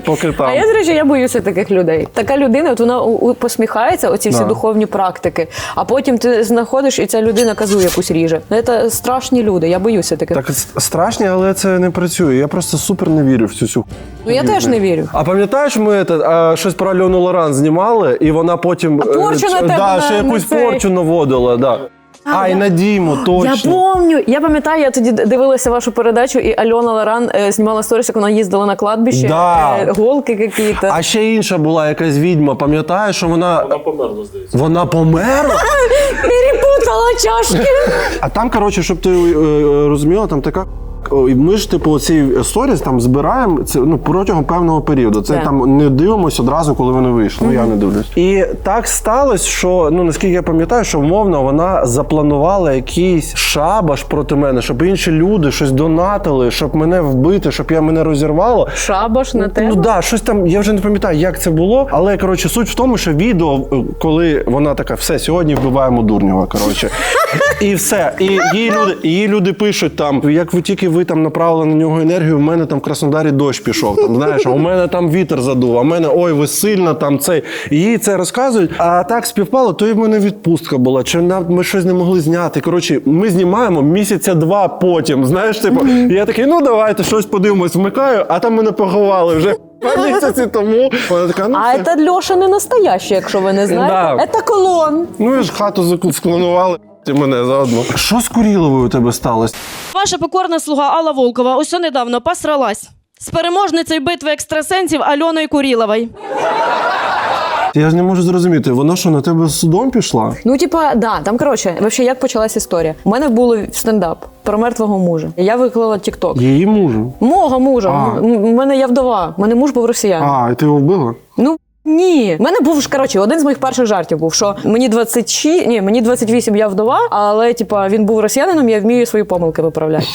S1: Поки там.
S5: А я, до речі, я боюся таких людей. Така людина, от вона посміхається, оці всі духовні практики, а потім ти знаходиш, і ця людина казу якусь ріже. Це страшні люди, я боюся таких.
S1: Так страшні, але це не працює. Я просто супер не вірю в цю.
S5: Ну я теж не вірю.
S1: А пам'ятаєш, ми щось про Альону Лоран знімали, і вона потім
S5: порчу на тебе
S1: ще якусь порчу наводила. Да. І на Діму, точно.
S5: Я помню. Я пам'ятаю, я тоді дивилася вашу передачу, і Альона Лоран знімала сторіс, як вона їздила на кладбище, голки якісь.
S1: А ще інша була якась відьма, пам'ятаєш, що вона померла, здається. Вона померла?
S5: Перепутала чашки.
S1: А там, коротше, щоб ти розуміла, там така... Ми ж, типу, ці сторіс там збираємо протягом певного періоду. Це там не дивимося одразу, коли вони вийшли. Ну, я не дивлюсь. І так сталося, що, наскільки я пам'ятаю, що умовно вона запланувала якийсь шабаш проти мене, щоб інші люди щось донатили, щоб мене вбити, щоб мене розірвало.
S5: Шабаш на тебе?
S1: Ну, да, щось там, я вже не пам'ятаю, як це було, але, коротше, суть в тому, що відео, коли вона така, все, сьогодні вбиваємо Дурнєва, коротше. І все. І її люди пишуть там, як ви тільки ви там направили на нього енергію, в мене там в Краснодарі дощ пішов, там, знаєш, а у мене там вітер задув, а в мене, ой, ви сильно там цей. І їй це розказують, а так співпало, то і в мене відпустка була, чи ми щось не могли зняти. Коротше, ми знімаємо місяця 2 потім, знаєш, типу, і я такий, давайте, щось подивимось, вмикаю, а там мене поховали вже місяці тому. Вона така,
S5: а це Льоша не настоящий, якщо ви не знаєте. Це клон.
S1: Ну і ж хату склонували. І мене заодно. Що з Куріловою у тебе сталося?
S17: Ваша покорна слуга Алла Волкова ось недавно посралась з переможницею битви екстрасенсів Альоною Куріловою.
S1: Я ж не можу зрозуміти, вона що, на тебе з судом пішла?
S5: Ну, типа, да, там, коротше, взагалі, як почалась історія. У мене було стендап про мертвого мужа. Я виклала тік-ток.
S1: Її мужу?
S5: Мого мужа. У мене я вдова. У мене муж був росіянин.
S1: А, і ти його вбила?
S5: Ну, Ні. У мене був, коротше, один з моїх перших жартів був, що мені 28, я вдова, але, типа, він був росіянином, я вмію свої помилки виправляти.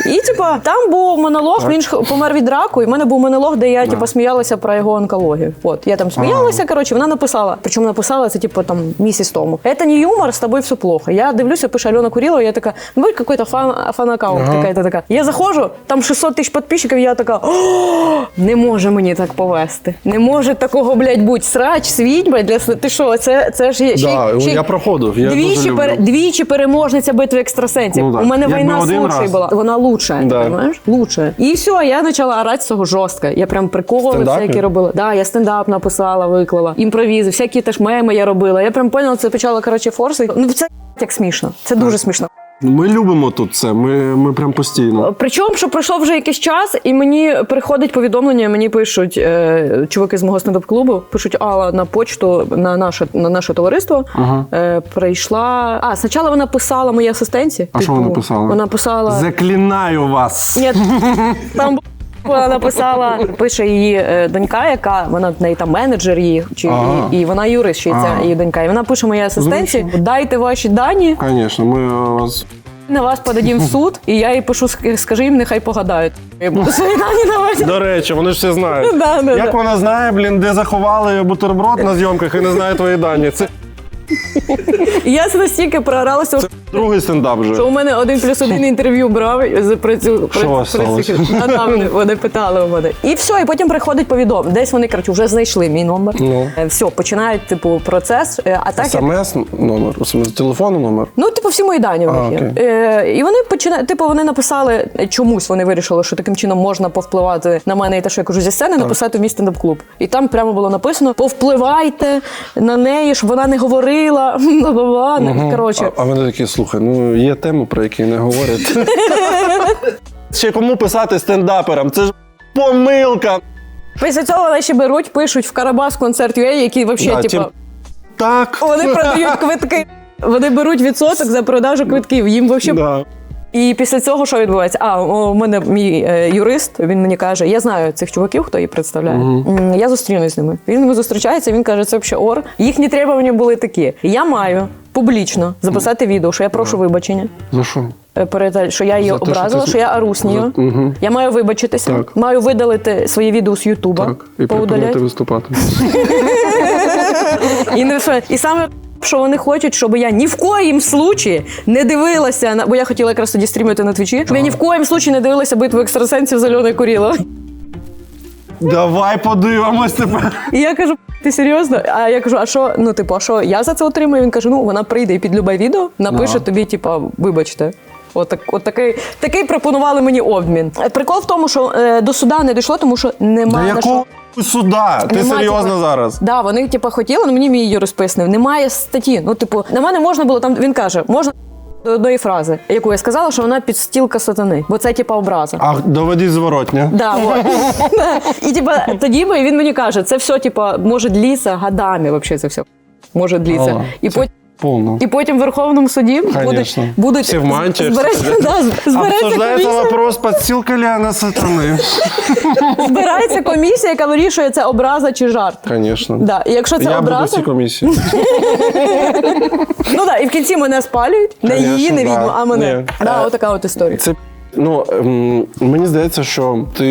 S5: І, типа, там був монолог, він ж помер від раку, і в мене був монолог, де я, типа, сміялася про його онкологію. От, я там сміялася, коротше, вона написала, причому написала це, типа, там, місяць тому. «Это не юмор, с тобой все плохо». Я дивлюся, пише Альона Курилова, я така, ну, будь какой-то фан-аккаунт, какая-то така. Я заходжу, там 600 тисяч підписчиків, я така, не може мені так повести. Не може такого, блядь, бути. Срач, світьба, ти що, це ж є ще...
S1: Я проходив, я дуже люблю.
S5: Двічі переможниця битви екстрасенсів. У мене війна з лучшою була. Вона лучша, розумієш? Лучше. І все, я почала орати з цього жорстко. Я прям приколи всякі робила. Да, я стендап написала, виклала. Імпровізи, всякі теж меми я робила. Я прям поняла, це почала, коротше, форсити. Ну, це як смішно. Це дуже смішно.
S1: Ми любимо тут це, ми прям постійно.
S5: Причому, що пройшов вже якийсь час, і мені приходить повідомлення, мені пишуть чуваки з мого стендап-клубу, пишуть, Алла, на почту, на наше товариство прийшла... Спочатку вона писала моїй асистенці.
S1: А що вона писала?
S5: Вона писала...
S1: Заклинаю вас!
S5: Ні, там вона написала, пише її донька, яка, вона в неї там менеджер її, і вона юрист, ще ця її донька. І вона пише моїй асистенці, дайте ваші дані.
S1: Звісно, ми вас...
S5: На вас подадім в суд, і я їй пишу, скажи їм, нехай погадають. Я буду свої дані давати.
S1: До речі, вони ж все знають. Як вона знає, де заховали бутерброд на зйомках і не знає твої дані? Це...
S5: І я настільки прооралася,
S1: другий стендап вже.
S5: Що у мене 1+1 інтерв'ю брав про цю...
S1: Що у вас сталося?
S5: Вони питали у мене. І все, і потім приходить повідомлення. Десь вони, коротше, вже знайшли мій номер. Все, починають, типу, процес. А так
S1: СМС-номер? Телефонний номер?
S5: Ну, типу, всі мої дані в них є. І вони починають, типу, вони написали, чомусь вони вирішили, що таким чином можна повпливати на мене і те, що я кажу зі сцени, написати в мій стендап-клуб. І там прямо було написано, повпливайте на неї, щоб вона не говорила. Коротше.
S1: А вони такі, слухай, ну є теми, про які не говорять. Ще кому писати стендаперам? Це ж помилка!
S5: Після цього вони ще беруть, пишуть в Карабас концерт.ua, які взагалі, типу...
S1: Так!
S5: Вони продають квитки. Вони беруть відсоток за продажу квитків. Їм взагалі... І після цього що відбувається? У мене мій юрист, він мені каже, я знаю цих чуваків, хто її представляє. Я зустрінусь з ними. Він зустрічається, він каже, це взагалі ор. Їхні требування були такі. Я маю публічно записати відео, що я прошу вибачення.
S1: За що?
S5: Що я її образила, що я оруснюю. Я маю вибачитися, маю видалити свої відео з Ютуба.
S1: Так, і припинити виступати.
S5: І саме... що вони хочуть, щоб я ні в коїм случаї не дивилася, бо я хотіла якраз тоді стрімити на Твічі, щоб я ні в коїм случаї не дивилася битву екстрасенсів з Альоною Куриловою.
S1: Давай подивимось тепер. І
S5: я кажу, ти серйозно? А я кажу, а що я за це отримую? Він каже, вона прийде і під любе відео напише тобі, вибачте. Такий пропонували мені обмін. Прикол в тому, що до суда не дійшло, тому що немає...
S1: До якого суда? Ти серйозно зараз?
S5: Да, вони хотіли, але мені мій юрист пояснив. Немає статті. На мене можна було, там він каже, можна до одної фрази, яку я сказала, що вона підстілка сатани. Бо це образа.
S1: А доведіть зворотня.
S5: Да, і тоді він мені каже, це все може длитися годами, взагалі це все. Може длитися. І потім в Верховному суді будуть
S1: всі в мантії. Обсуждається вопрос, підстілка ли вона сатани.
S5: Збирається комісія, яка вирішує, це образа чи жарт.
S1: Звісно.
S5: Да. І якщо це
S1: я
S5: образа...
S1: буду в цій комісії.
S5: І в кінці мене спалюють. Не її, не відьму, а мене. Отака от історія.
S1: Мені здається, що ти,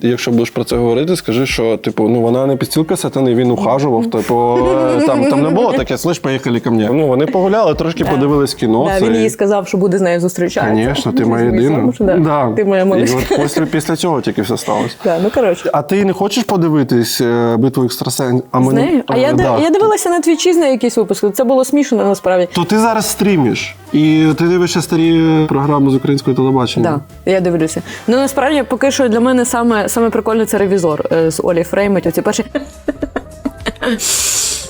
S1: якщо будеш про це говорити, скажи, що вона не підстілка сатани, він ухажував, там не було таке, слиш, поїхали ко мені. Вони погуляли, трошки подивились кіно.
S5: Він їй сказав, що буде з нею зустрічатися.
S1: Звісно, ти моя єдина.
S5: Ти моя малишка.
S1: І от після цього тільки все сталося.
S5: А
S1: ти не хочеш подивитись битву екстрасенсів?
S5: З нею? Я дивилася на Твічі з нею якісь випуски, це було смішно насправді.
S1: То ти зараз стрімиш, і ти дивишся старі програми з українського телебачення.
S5: Так, я дивлюся. Насправді, поки що для мене саме прикольне це «Ревізор» з Олі Фреймут. Оці перші...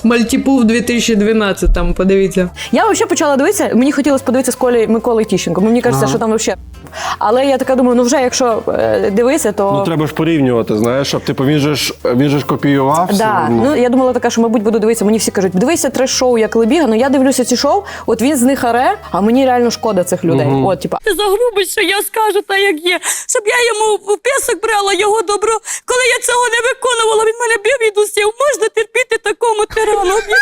S11: Мальтіпув 2012, там, подивіться.
S5: Я взагалі почала дивитися, мені хотілося подивитися з Миколою Тіщенко. Мені кажеться, що там взагалі. Але я така думаю, ну вже якщо дивитися, то...
S1: Ну треба ж порівнювати, знаєш, щоб типу він же ж копіював.
S5: Да. Ну, я думала така, що, мабуть, буду дивитися. Мені всі кажуть, дивися треш-шоу, як Лебіга. Ну я дивлюся ці шоу, от він з них оре, а мені реально шкода цих людей. От, типа.
S17: Ти за грубість, що я скажу так, як є. Щоб я йому в пісок брала його добро. Коли я цього не виконувала, він мене бив і дусів. Можна терпіти такому тирану? Об'ясніть.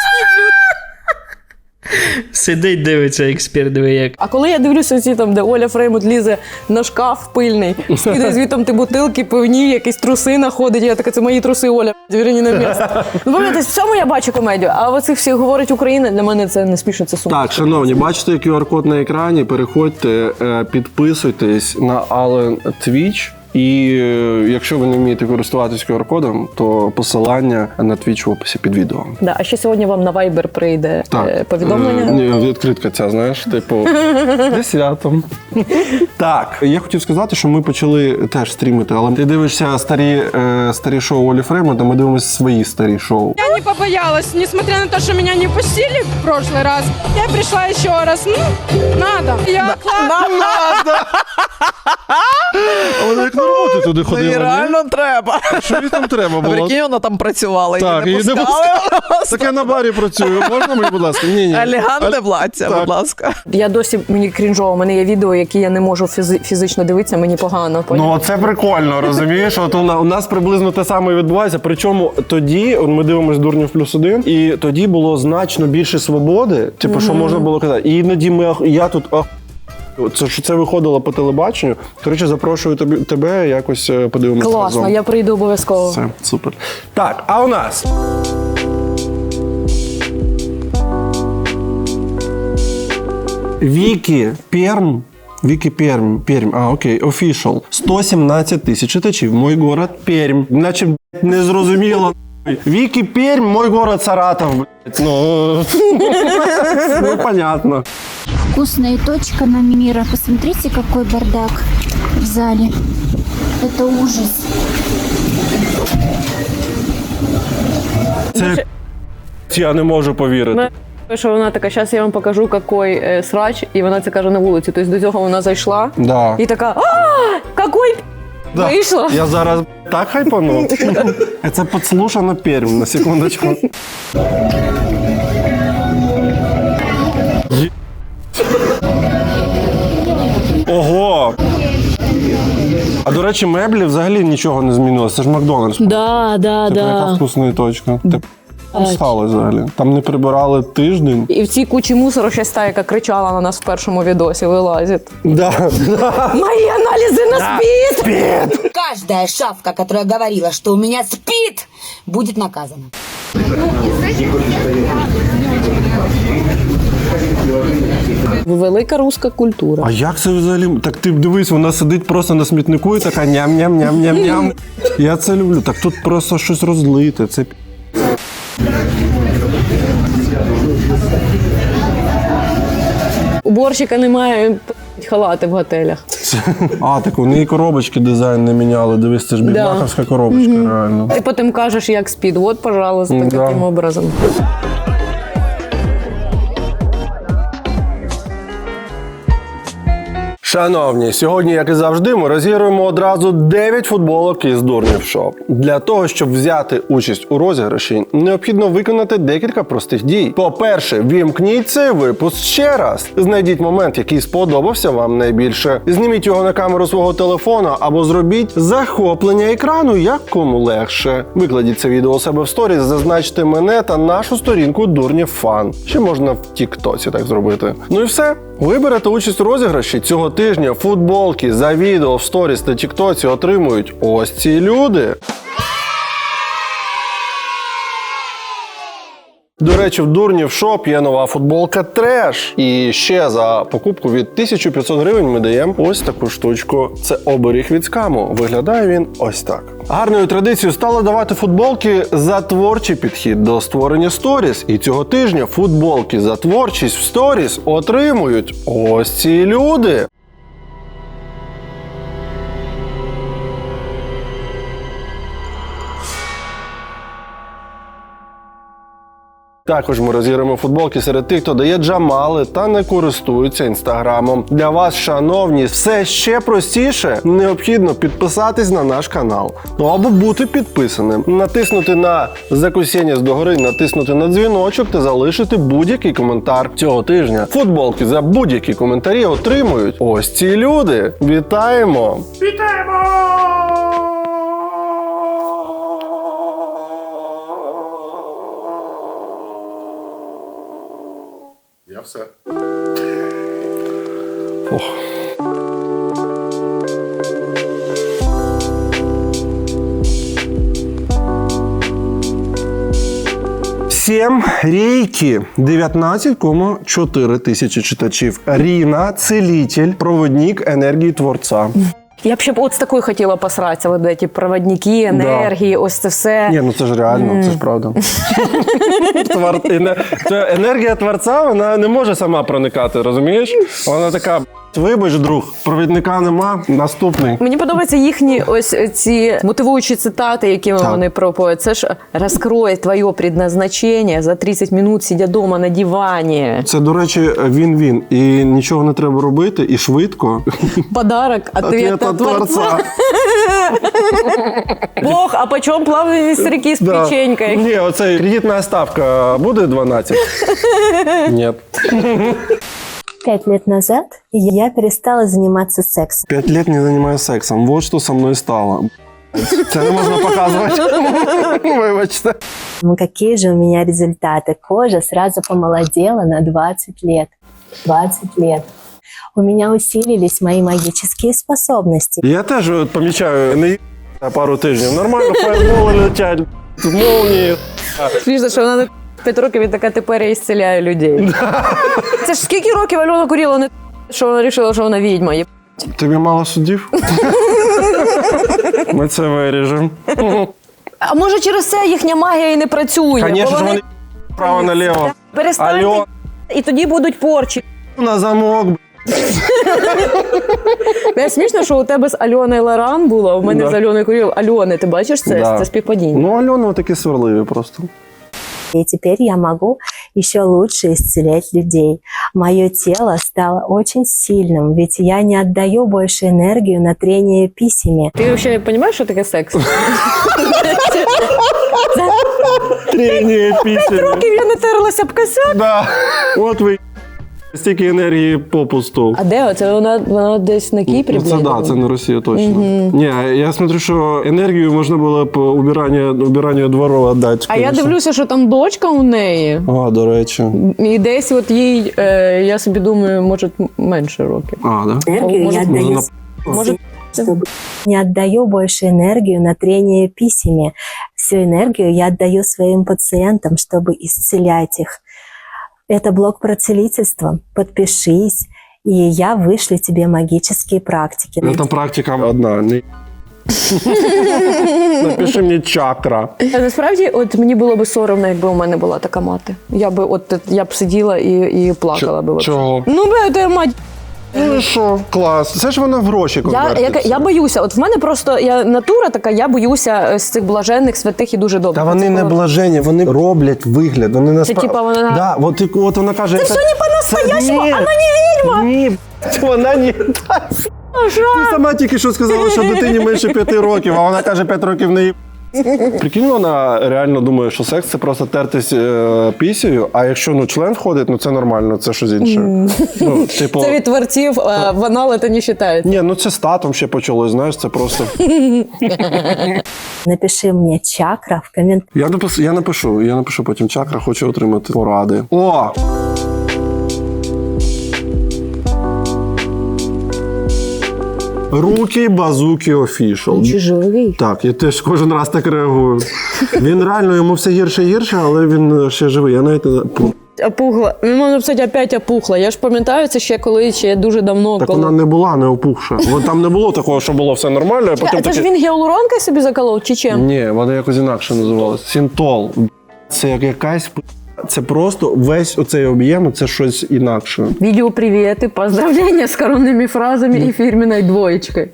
S2: Сидить, дивиться, експерт диви як.
S5: А коли я дивлюся ці там, де Оля Фреймут лізе на шкаф пильний, скидає звітом ті бутилки, пивні, якісь труси находить, я така, це мої труси, Оля, звірені на місце. Ну, пам'ятаєте, в цьому я бачу комедію, а оцих всіх говорить Україна, для мене це не смішно, це сумно.
S1: Так, шановні, бачите QR-код на екрані, переходьте, підписуйтесь на Ален Twitch. І якщо ви не вмієте користуватись QR-кодом, то посилання на Twitch в описі під відео.
S5: Да, а ще сьогодні вам на Viber прийде повідомлення.
S1: Відкритка ця, знаєш, типу, зі святом. Так, я хотів сказати, що ми почали теж стрімити, але ти дивишся старі шоу Олі Фреймут, а ми дивимося свої старі шоу.
S17: Я не побоялась, несмотря на то, что меня не пустили в прошлый раз, я пришла еще раз. Ну, надо.
S1: Надо! А вона як на роботу туди ходила, ні?
S11: Реально треба.
S1: Що їй там треба було?
S11: Прикинь, вона там працювала,
S1: Так,
S11: її не пускали.
S1: Так я на барі працюю, можна мені, будь ласка? Ні.
S11: Елегантне плаття, будь ласка.
S5: Я досі, мені крінжово, у мене є відео, які я не можу фізично дивитися, мені погано.
S1: Ну, це прикольно, розумієш? От у нас приблизно те саме відбувається. Причому тоді, ми дивимося «Дурнів плюс один», і тоді було значно більше свободи, типу, що можна було казати. І іноді я тут... Це виходило по телебаченню. Коротше, запрошую тебе якось подивимося разом.
S5: Класно, я прийду обов'язково.
S1: Все, супер. Так, а у нас... Вікі Перм, official. 117 тисяч читачів. Мой город Пермь. Наче не зрозуміло. Вікі Пермь, мой город Саратов. Ну, понятно.
S18: Вкусная точка на мира. Посмотрите, какой бардак в зале. Это ужас.
S1: Це я не можу повірити.
S5: Що вона така, зараз я вам покажу, який срач, і вона це каже на вулиці. Тобто до цього вона зайшла і така, який вийшла.
S1: Я зараз так хайпану. Це підслушано Пермь, на секундочку. Ого! А до речі, меблі взагалі нічого не змінилося. Це ж Макдональдс.
S5: Да.
S1: Це яка вкусна точка. Там сталося взагалі. Там не прибирали тиждень.
S5: І в цій кучі мусору ще та, яка кричала на нас в першому відосі, вилазить.
S1: Да.
S5: Мої аналізи на СПІД!
S7: Каждая шавка, которая говорила, что у меня спит, будет наказана.
S5: Велика руська культура.
S1: А як це взагалі? Так ти дивись, вона сидить просто на смітнику і така ням-ням-ням-ням-ням. Я це люблю. Так тут просто щось розлите. Це
S5: Уборщика немає, халати в готелях.
S1: А, так вони і коробочки дизайн не міняли. Дивись, це ж бігмаховська коробочка, реально.
S5: Ти потім кажеш, як спід. От, пожалуйста, таким образом.
S1: Шановні, сьогодні, як і завжди, ми розігруємо одразу 9 футболок із Дурнів Шоп. Для того, щоб взяти участь у розіграші, необхідно виконати декілька простих дій. По-перше, вімкніть цей випуск ще раз. Знайдіть момент, який сподобався вам найбільше. Зніміть його на камеру свого телефона або зробіть захоплення екрану, як кому легше. Викладіть це відео у себе в сторіс, зазначте мене та нашу сторінку Дурнів Фан. Ще можна в Тіктоці так зробити. Ну і все. Ви берете участь у розіграші. Цього тижня футболки за відео в сторіс та тіктоці отримують ось ці люди. До речі, в Дурнів Шоп є нова футболка Треш. І ще за покупку від 1500 гривень ми даємо ось таку штучку. Це оберіг від скаму. Виглядає він ось так. Гарною традицією стало давати футболки за творчий підхід до створення сторіс. І цього тижня футболки за творчість в сторіс отримують ось ці люди. Також ми розіграємо футболки серед тих, хто дає джамали та не користується інстаграмом. Для вас, шановні, все ще простіше. Необхідно підписатись на наш канал. Ну або бути підписаним. Натиснути на закусіння догори, натиснути на дзвіночок та залишити будь-який коментар. Цього тижня футболки за будь-які коментарі отримують ось ці люди. Вітаємо!
S9: Я все.
S1: Ох. Всім рейки 19,4 тисячі читачів. Ріна, целитель, проводник енергії творця.
S5: Я б ще от з такою хотіла посратися, от ці проводники, енергії, ось це все.
S1: Ні, ну це ж реально, це ж правда. Енергія творця, вона не може сама проникати, розумієш? Вона така, вибач, друг, провідника нема, наступний.
S5: Мені подобаються їхні ось ці мотивуючі цитати, які вони проповідують. Це ж «Розкрой твоє предназначення за 30 минут, сидя дома на дивані».
S1: Це, до речі, він-він. І нічого не треба робити, і швидко.
S5: Подарок ответа Творця. Бог, а по чому плавні сирки з печенькою?
S1: Ні, оцей кредитна ставка буде 12? Ні.
S19: 5 лет назад я перестала заниматься сексом.
S1: 5 лет не занимаюсь сексом. Вот что со мной стало. Це не можна показувати. Вибачте.
S19: Ну, какие же у меня результаты? Кожа сразу помолодела на 20 лет. 20 лет. У меня усилились мои магические способности.
S1: Я теж помічаю, не пару тижнів. Нормально, фаерболи летять, молнії.
S5: Смішно, що вона 5 років і така тепер я ісцеляю людей. Це ж скільки років Альона курила, не що вона вирішила, що вона відьма.
S1: Тобі мало судів? Ми це виріжемо.
S5: А може через це їхня магія і не працює?
S1: Звісно, вони право-наліво.
S5: Перестаньте, і тоді будуть порчі.
S1: На замок.
S5: Смішно, що у тебе з Альоною Лоран було, а у мене з Альоною Курил. Альони, ти бачиш це? Це співпадіння.
S1: Ну, Альона такі сварливі просто.
S19: И теперь я могу еще лучше исцелять людей. Мое тело стало очень сильным, ведь я не отдаю больше энергию на трение писями.
S5: Ты вообще понимаешь, что такое секс?
S1: Трение писями.
S5: 5 років я не терлася об косяк.
S1: Да. От ви стільки енергії попусту.
S5: А де? Це вона десь на Кіпрі?
S1: Це да, це на Росії точно. Ні, я смотрю, що енергію можна було б убиранню двору віддати.
S5: А я дивлюся, що там дочка у неї.
S1: А, до речі.
S5: І десь от їй, я собі думаю, може менше років.
S1: А, да?
S19: Энергию я отдаю,
S5: Може,
S19: чтобы не отдаю больше энергию на трение писями. Всю энергию я отдаю своим пациентам, чтобы исцелять их. Это блог про целительство. Подпишись, и я вышлю тебе магические практики.
S1: Це практика одна. Напиши мені чакра.
S5: Насправді, от мені було б соромно, якби у мене була така мати. Я б сиділа і плакала би.
S1: Чого?
S5: Ну, бля, мать.
S1: Ну і що? Клас. Це ж вона в гроші конвертиться.
S5: Я боюся. От в мене просто натура така, я боюся з цих блаженних, святих і дуже добре.
S1: Та вони не блажені, вони роблять вигляд. Вони насправді...
S5: Це типа вона...
S1: Да, от вона каже...
S5: Це все не по-настоящему, вона не відьма!
S1: Ні, вона не... Ти сама тільки що сказала, що дитині менше 5 років, а вона каже 5 років не... Прикинь, вона реально думає, що секс – це просто тертись пісею, а якщо член входить, це нормально, це щось інше. Типу...
S5: Це від творців, в анал це не вважається.
S1: Ні, це з татом ще почалось, знаєш, це просто...
S19: Напиши мені чакра в коментарях.
S1: Я напишу потім чакра, хочу отримати поради. О! Руки Базуки Official.
S5: Чи живий?
S1: Так, я теж кожен раз так реагую. Він реально, йому все гірше і гірше, але він ще живий. Я навіть не...
S5: Опухла. Він можна написати, опять опухла. Я ж пам'ятаю, це ще коли, ще дуже давно.
S1: Так вона не була не опухша. Там не було такого, що було все нормально, а потім
S5: це ж він гіалуронкою собі заколов, чи чим?
S1: Ні, вона якось інакше називалась. Синтол. Це як якась... Це просто весь оцей об'єм, це щось інакше.
S5: Відео привіти, поздравлення з коронними фразами і фірменною двоєчкою.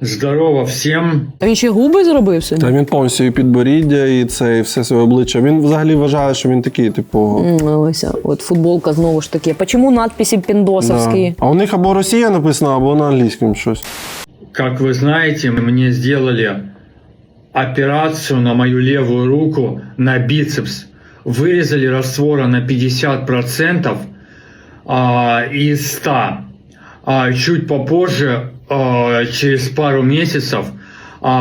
S20: Здорово всім.
S5: А він ще губи зробив собі?
S1: Та він повністю і підборіддя, і це, і все своє обличчя. Він взагалі вважає, що він такий, типу...
S5: Ось, от футболка знову ж таки. Почему надписи піндосовські?
S1: Да. А у них або Росія написано, або на англійському щось.
S20: Как вы знаете, мне сделали операцию на мою левую руку на бицепс. Вырезали раствора на 50% из 100. Чуть попозже, через пару месяцев,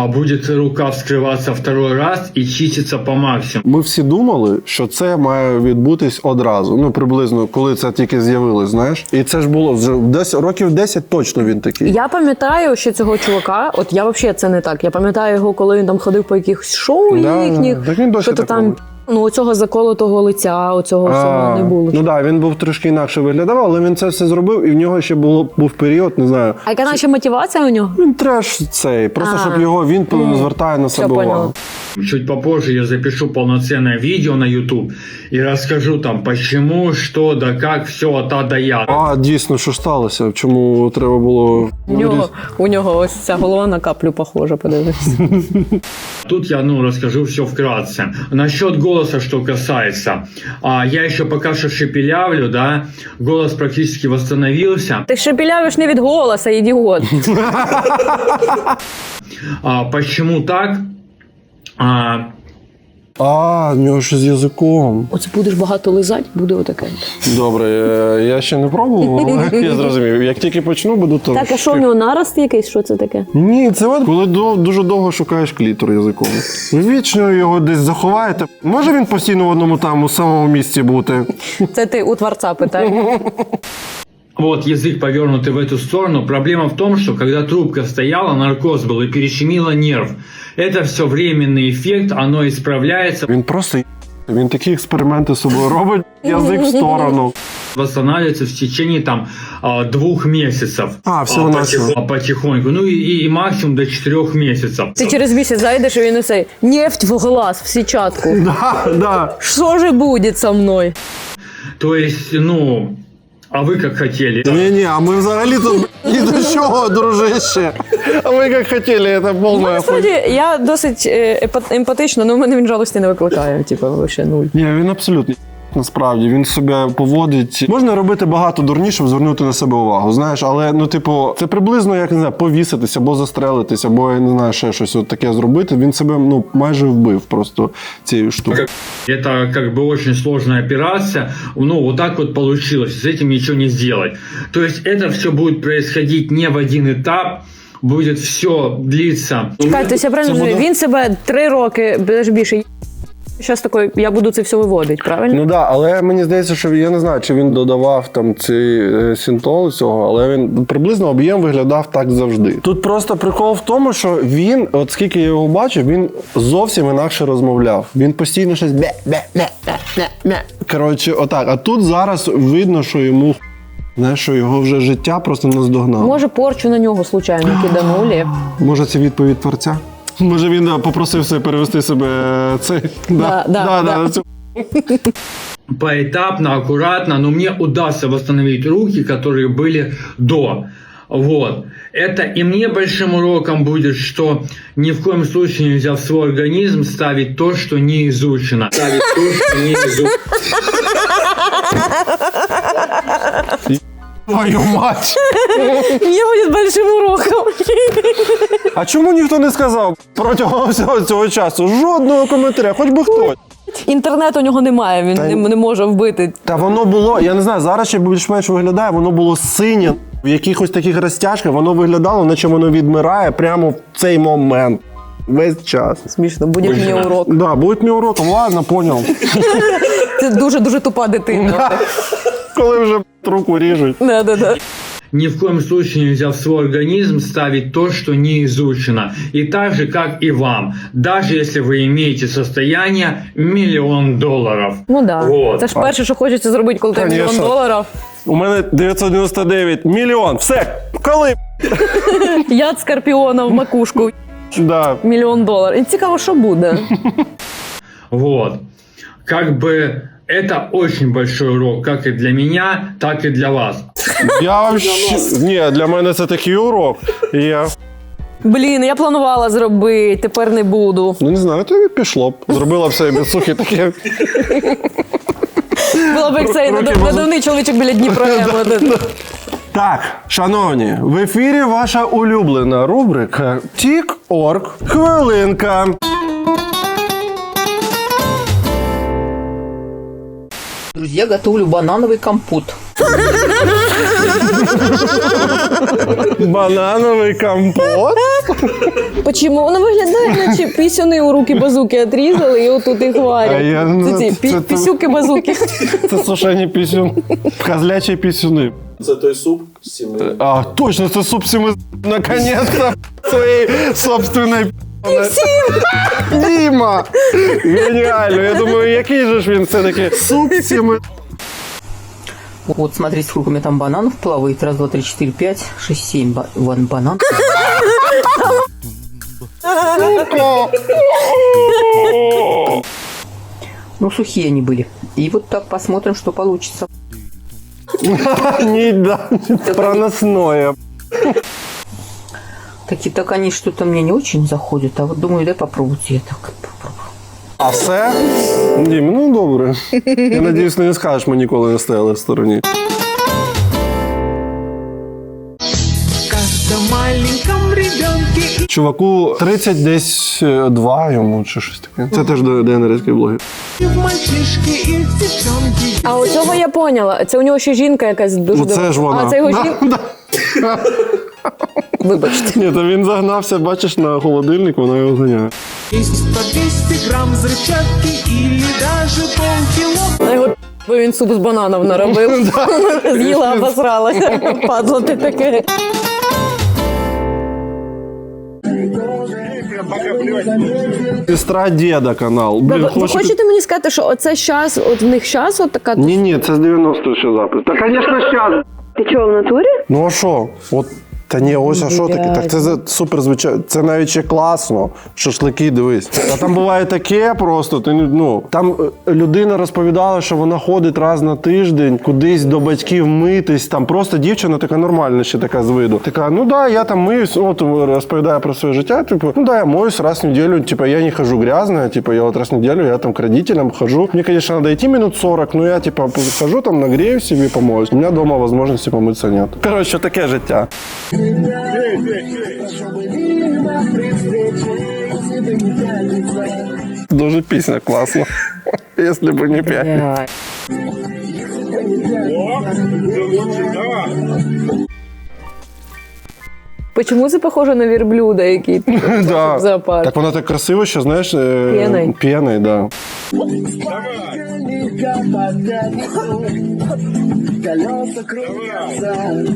S20: будет рука вскрываться второй раз і чиститься по максимуму.
S1: Ми всі думали, що це має відбутись одразу. Ну, приблизно, коли це тільки з'явилось, знаєш. І це ж було вже років 10 точно він такий.
S5: Я пам'ятаю, що цього чувака, от я взагалі це не так. Я пам'ятаю його, коли він там ходив по якихось шоу їхніх.
S1: Так він досі
S5: що-то
S1: так
S5: там.
S1: робить.
S5: Ну, оцього заколотого лиця, оцього всього не було.
S1: Ну так, він був трошки інакше виглядав, але він це все зробив, і в нього ще був період, не знаю.
S5: А яка наша мотивація у нього?
S1: Він треш цей, просто щоб його він звертає на себе увагу.
S20: Чуть попозже я запишу полноценное видео на YouTube и расскажу там, почему, что, да как, все от А до Я.
S1: А, дійсно, що сталося? Чому треба було...
S5: У нього ось ця голова на каплю похожа, подивись.
S20: Тут я, расскажу все вкратце. Насчет голоса, что касается. Я еще пока что шепелявлю, да, голос практически восстановился.
S5: Ти шепелявиш не від голоса, ідіот.
S20: Почему так?
S1: В нього щось з язиком.
S5: Оце будеш багато лизати, буде отаке.
S1: Добре, я ще не пробував, але я зрозумів. Як тільки почну, буду то...
S5: Так, а що в нього нарост якийсь? Що це таке?
S1: Ні, це от коли дуже довго шукаєш клітор язиком. Ви вічно його десь заховаєте. Може він постійно в одному там, у самому місці бути?
S5: Це ти у творця питай.
S20: Вот язык повернутый в эту сторону. Проблема в том, что когда трубка стояла, наркоз был и перещемило нерв. Это все временный эффект, оно исправляется.
S1: Він такі експерименти з собою робить, язик в сторону.
S20: Восстанавливается в течение 2 месяцев.
S1: Всего-навсего.
S20: Потихоньку. Ну и максимум до 4 месяцев.
S5: Ти через місяць зайдеш, і він оцей нефть в глаз, в сетчатку.
S1: Да.
S5: Що же буде со мною?
S20: То есть, а ви як хотіли?
S1: Ні, а ми взагалі тут ні до чого, дружище. А ви як хотіли, це повна...
S5: Насправді, я досить емпатична, але в мене він жалості не викликає, лише нуль.
S1: Ні, він абсолютно. Насправді, він себе поводить. Можна робити багато дурніше, щоб звернути на себе увагу, знаєш, але, це приблизно, як, не знаю, повіситись, або застрелитись, або, я не знаю, ще щось от таке зробити. Він себе, майже вбив просто цією штукою.
S20: Это как бы очень сложная операция, вот так вот получилось, с этим ничего не сделать. То есть это все будет происходить не в один этап, будет все длиться.
S5: Чекай, то я правильно розумію, він себе 3 роки, навіть більше, щас такий, я буду це все виводити, правильно?
S1: Ну так, але мені здається, що я не знаю, чи він додавав там ці синтол цього, але він приблизно об'єм виглядав так завжди. Тут просто прикол в тому, що він, от скільки я його бачив, він зовсім інакше розмовляв. Він постійно щось коротше, отак. А тут зараз видно, що йому, знаєш, що його вже життя просто наздогнало.
S5: Може, порчу на нього случайно киданули.
S1: Може, це відповідь творця? Може, він попросив себе перевести себе цей... Да.
S20: Поэтапно, аккуратно, но мне удастся восстановить руки, которые были до. Вот. Это и мне большим уроком будет, что ни в коем случае нельзя в свой организм ставить то, что не изучено. Ставить то, что не изучено.
S1: Твою мать!
S5: Мені буде большим уроком.
S1: А чому ніхто не сказав протягом всього цього часу? Жодного коментаря, хоч би хтось.
S5: Інтернету у нього немає, він не може вбити.
S1: Та воно було, я не знаю, зараз ще більш-менш виглядає, воно було синє. В якихось таких розтяжках воно виглядало, наче воно відмирає прямо в цей момент. Весь час.
S5: Смішно, буде мені урок.
S1: Да, буде мені уроком, ладно, поняв.
S5: Це дуже-дуже тупа дитина.
S1: Коли вже руку ріжуть.
S5: Да.
S20: Ни в коем случае нельзя в свой организм ставить то, что не изучено. И так же, как и вам. Даже если вы имеете состояние $1 000 000.
S5: Ну да.
S20: Вот.
S5: Це ж перше, що хочеться зробити, коли ти $1 мільйон.
S1: У мене 999 мільйон. Все, коли?
S5: Яд скорпіона в макушку.
S1: Да.
S5: $1 мільйон. І цікаво, що буде.
S20: Вот. Как бы это очень большой урок, как и для меня, так и для вас.
S1: Ні, для мене це такий урок.
S5: Блін, я планувала зробити, тепер не буду.
S1: Ну не знаю, тобі пішло б. Зробила б себе сухі таке.
S5: Було б як цей надувний чоловічок біля Дніпра.
S1: Так, шановні, в ефірі ваша улюблена рубрика Тік-Орг Хвилинка.
S11: Друзья, готовлю банановый компот.
S1: Банановий компот?
S5: Почему? Воно виглядає, наче пісюни у руки базуки отрізали і отут їх варять. Це ці пісюки-базуки.
S1: Це сушені пісюни. Козлячі пісюни.
S9: Це той суп з сіми.
S1: А, точно, це суп сіми. Наконец-то своєї собственної Діма! Геніально! Я думаю, який же ж він все-таки суп сіми.
S11: Вот, смотрите, сколько у меня там бананов плавает. Раз, два, три, четыре, пять, шесть, семь банан. Ну, сухие они были. И вот так посмотрим, что получится.
S1: Не, да, проносное.
S11: Так они что-то мне не очень заходят. А вот думаю, дай попробуйте. Я так попробую.
S1: А все? Дім, ну добре. Я надіюсь, не скажеш, ми ніколи не стояли в стороні. Чуваку 30 десь 2 йому чи щось таке. Це теж ДНРський блогер.
S5: А оцього я поняла. Це у нього ще жінка якась дуже добра.
S1: Оце ж вона.
S5: А, це його жінка? Вибачте.
S1: Ні, то він загнався, бачиш, на холодильник, вона його ганяє.
S5: На його бо він суп з бананів наробив. З'їла, обосралася. Падло ти таке.
S1: Сестра Дєда канал. Блін,
S5: Ви хочете мені сказати, що оце щас, от в них щас от така...
S1: Ні, це з 90-го ще запис. Та, звісно, щас.
S5: Ти чого, в натурі?
S1: Ну а що? От, та ні, ось, а що таке? Так це супер звичайно. Це навіть ще класно. Шашлики, дивись. А там буває таке просто, ти, ну, там людина розповідала, що вона ходить раз на тиждень кудись до батьків митись. Там просто дівчина така нормальна ще така з виду. Така, ну да, я там миюсь, от розповідає про своє життя, типу, ну да, я моюсь раз в неделю, типа, я не хожу грязная, типа, я вот раз в неделю, я там к родителям хожу. Мне, конечно, надо идти минут 40, но я, типа, хожу там, нагрею себе, помоюсь. У меня дома возможности помыться нет. Короче, таке життя. Дуже пісня класна. Если бы не п'ять.
S5: Почему це похоже на верблюда, який в зоопарку?
S1: Так вона так красиво, що, знаєш, п'яний, да.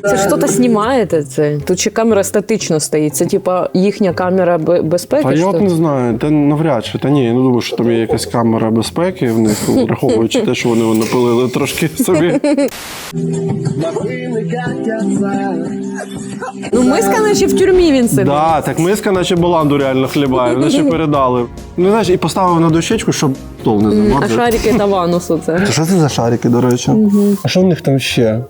S5: Це що-то знімаєте це? Тут ще камера статично стоїть. Це типа їхня камера безпеки?
S1: Та я от не знаю, та навряд чи. Та ні, я не думаю, що там є якась камера безпеки в них, враховуючи те, що вони напилили трошки собі.
S5: Ну, миска наче в тюрмі він сидить.
S1: Да, так миска наче баланду реально хлібає, наче передали. Ну, знаєш, і поставив на дощечку, щоб стол не замерз.
S5: А шарики та ванусу це.
S1: Що це за шарики, до речі? А що в них там ще?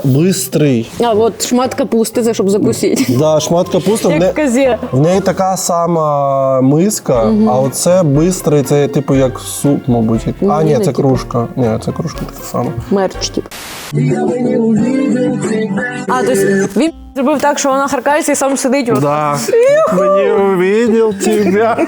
S1: Бистрий.
S5: А, от шмат капусти, це щоб закусити.
S1: Да, шмат капусти.
S5: Як в козе.
S1: В неї така сама миска, а оце бистрий, це типу як суп, мабуть. А, ні, це кружка. Ні, це кружка така сама.
S5: Мерч, типу. А, тобто він зробив так, що вона харкається і сам сидить.
S1: Да. Мені увидел тебе.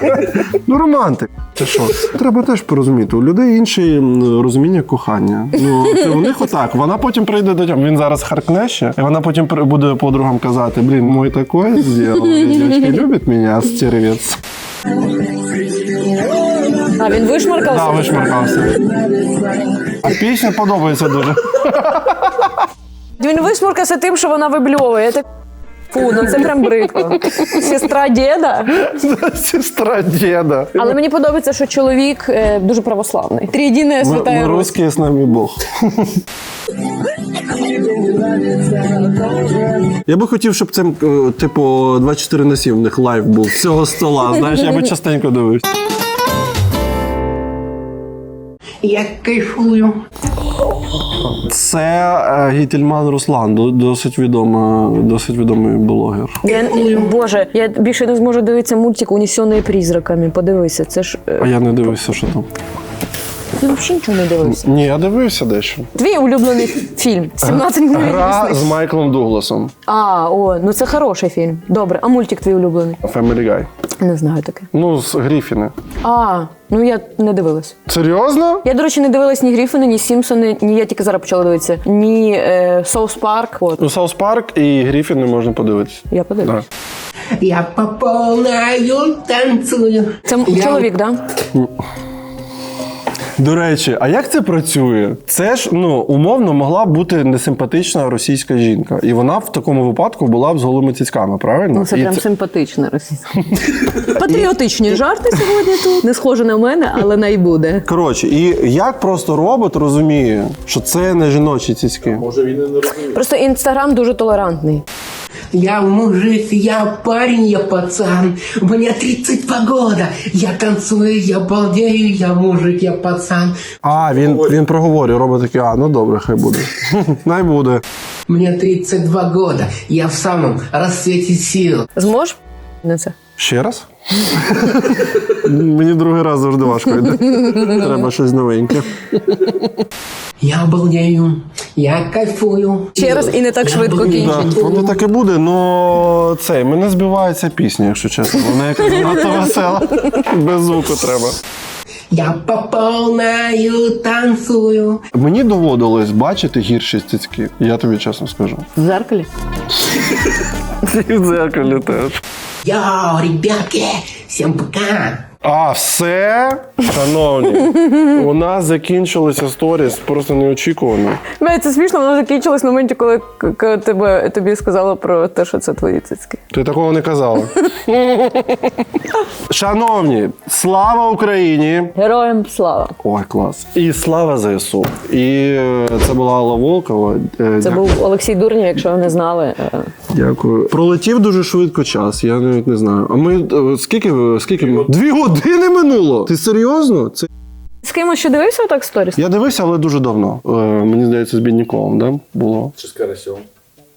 S1: Ну, романтик. Це що? Треба теж порозуміти. У людей інше розуміння кохання. Ну, це у них отак. Вона потім прийде до нього. Він зараз харкне ще, і вона потім буде подругам казати: блін, мой такой зробив. Дівчатки люблять мене, стервець.
S5: А він вишмаркався?
S1: Так, вишмаркався. А пісня подобається дуже.
S5: Він вишмаркався тим, що вона вибльовує. Фу, ну це прям бридко. Сестра діда.
S1: Сестра діда.
S5: Але мені подобається, що чоловік дуже православний. Трієдина святая Русь.
S1: Русський з нами Бог. Я би хотів, щоб це, типу, 24/7 в них лайв був з цього стола. Знаєш, я би частенько дивився.
S16: Я кайфую.
S1: Це Гітельман Руслан, досить відомий блогер.
S5: Боже, я більше не зможу дивитися мультик «Унесений призраками». Подивися, це ж...
S1: А я не дивився, що там.
S5: Ти взагалі нічого не дивився?
S1: Ні, я дивився дещо.
S5: Твій улюблений фільм «17 мгновень
S1: Гра
S5: весни».
S1: з Майклом Дугласом.
S5: Ну це хороший фільм. Добре, а мультик твій улюблений?
S1: Family Guy.
S5: Не знаю таке.
S1: Ну, з Гріфіни.
S5: Ну я не дивилась.
S1: Серйозно?
S5: Я, до речі, не дивилась ні Гріфіни, ні Сімпсони, ні я тільки зараз почала дивитися, ні Соус Парк.
S1: Ну, Саус Парк і Гріфіни можна подивитися.
S5: Я подивлюсь.
S21: Я по полною танцую.
S5: Це чоловік, так? Да?
S1: До речі, а як це працює? Це ж, умовно, могла б бути несимпатична російська жінка. І вона в такому випадку була б з голими цицьками, правильно?
S5: Ну, це прям симпатична російська. Патріотичні жарти сьогодні тут. Не схоже на мене, але най буде.
S1: Коротше, і як просто робот розуміє, що це не жіночі цицьки?
S9: Може він і не розуміє.
S5: Просто Інстаграм дуже толерантний.
S21: Я мужик, я парень, я пацан. Мне 32 года. Я танцую, я балдею, я мужик, я пацан.
S1: Він проговорює, робить такий, ну добре, хай буде. Най буде.
S21: Мне 32 года. Я в самом расцвете сил.
S5: Зможеш на це?
S1: Ще раз? Мені другий раз завжди важко йде. Треба щось новеньке.
S21: Я балдею, я кайфую.
S5: Ще раз і не так швидко кінчить.
S1: Воно так і буде, но мене збивається пісня, якщо чесно. Вона якась надто весела. Без звуку треба.
S21: Я по полною танцую.
S1: Мені доводилось бачити гірші цицьки, я тобі чесно скажу.
S5: В дзеркалі?
S1: І в дзеркалі теж.
S21: Йоу, ребятки, всем пока.
S1: Все? Шановні, у нас закінчилися сторіс просто неочікувано.
S5: Це смішно, воно закінчилось в моменті, коли тобі сказала про те, що це твої цицьки.
S1: Ти такого не казала. Шановні, слава Україні!
S5: Героям слава!
S1: Ой, клас. І слава ЗСУ. І це була Алла Волкова.
S5: Це був Олексій Дурнів, якщо ви не знали.
S1: Дякую. Пролетів дуже швидко час, я навіть не знаю. А ми скільки? 2 години минуло? Ти серйозно? Це...
S5: З кимось ще дивився отак сторіс?
S1: Я дивився, але дуже давно. Мені здається, з Бідніковим, да? Було.
S9: Чи з Карасьом?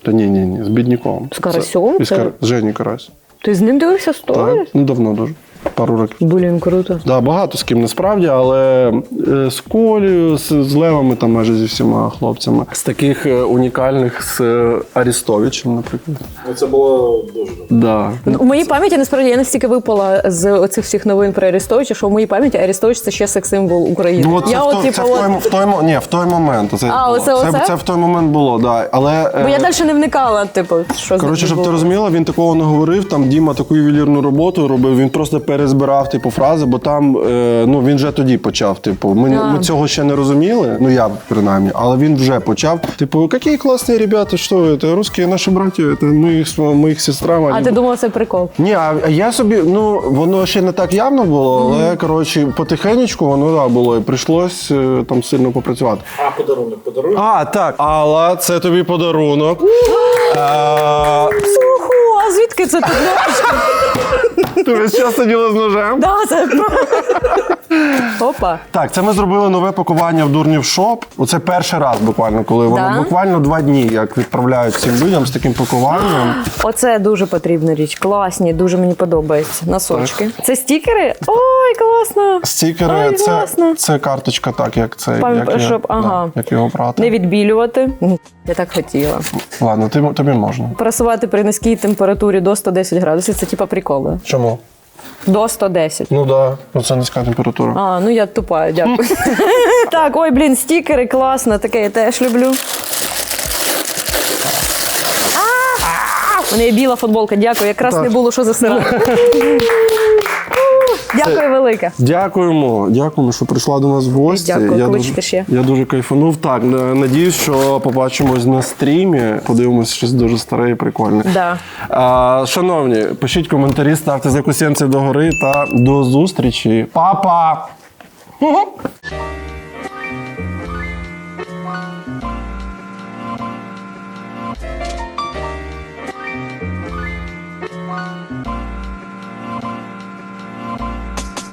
S1: Та ні, з Бідніковим.
S5: З Карасьом?
S1: З Жені Карась.
S5: Ти з ним дивився сторіс?
S1: Так, давно дуже. Пару років.
S5: Блін, круто.
S1: Да, багато з ким насправді, але з Колею, з Левами, там майже зі всіма хлопцями. З таких унікальних, з Арестовичем, наприклад.
S9: Це було дуже
S1: да.
S5: У моїй пам'яті, насправді, я настільки випала з оцих всіх новин про Арестовича, що в моїй пам'яті Арестович – це ще секс-символ України.
S1: Ну, в той момент. Це в той момент було, да. Але,
S5: бо я далі не вникала, що
S1: коротше, щоб ти розуміла, він такого не говорив, там Діма таку ювелірну роботу робив, він просто перезбирав фрази, бо там, він вже тоді почав, ми цього ще не розуміли, я принаймні, але він вже почав, які класні ребята, що це, русські наші браті, ми їх сестра.
S5: А ти думав, це прикол?
S1: Ні, а я собі, воно ще не так явно було, але, коротше, потихенечку воно, було, і прийшлось там сильно попрацювати.
S9: А, подарунок.
S1: Так, Алла, це тобі подарунок.
S5: А звідки це тут?
S1: Ти весь час сиділа з ножем?
S5: Да, це... Опа.
S1: Так, це ми зробили нове пакування в Дурнів Шоп. Оце перший раз буквально, коли воно буквально 2 дні, як відправляють всім людям з таким пакуванням.
S5: Оце дуже потрібна річ. Класні, дуже мені подобається. Носочки. Так. Це стікери? Ой, класно!
S1: Стікери, це карточка, так, як це, як його брати.
S5: Не відбілювати. Я так хотіла.
S1: Ладно, тобі можна.
S5: Прасувати при низькій температурі до 110 градусів, це типа прикол, да?
S1: Чому?
S5: До 110.
S1: Ну так, це низька температура.
S5: Я тупа, дякую. Так, ой, стікери, класно, таке я теж люблю. У неї біла футболка, дякую, якраз не було що засирати. Дякую велике.
S1: Дякуємо, що прийшла до нас в гості.
S5: Дякую, кличте ще.
S1: Я дуже кайфанув. Так, надіюсь, що побачимось на стрімі, подивимось щось дуже старе і прикольне.
S5: Да.
S1: Шановні, пишіть коментарі, ставте закусенці догори та до зустрічі. Па-па!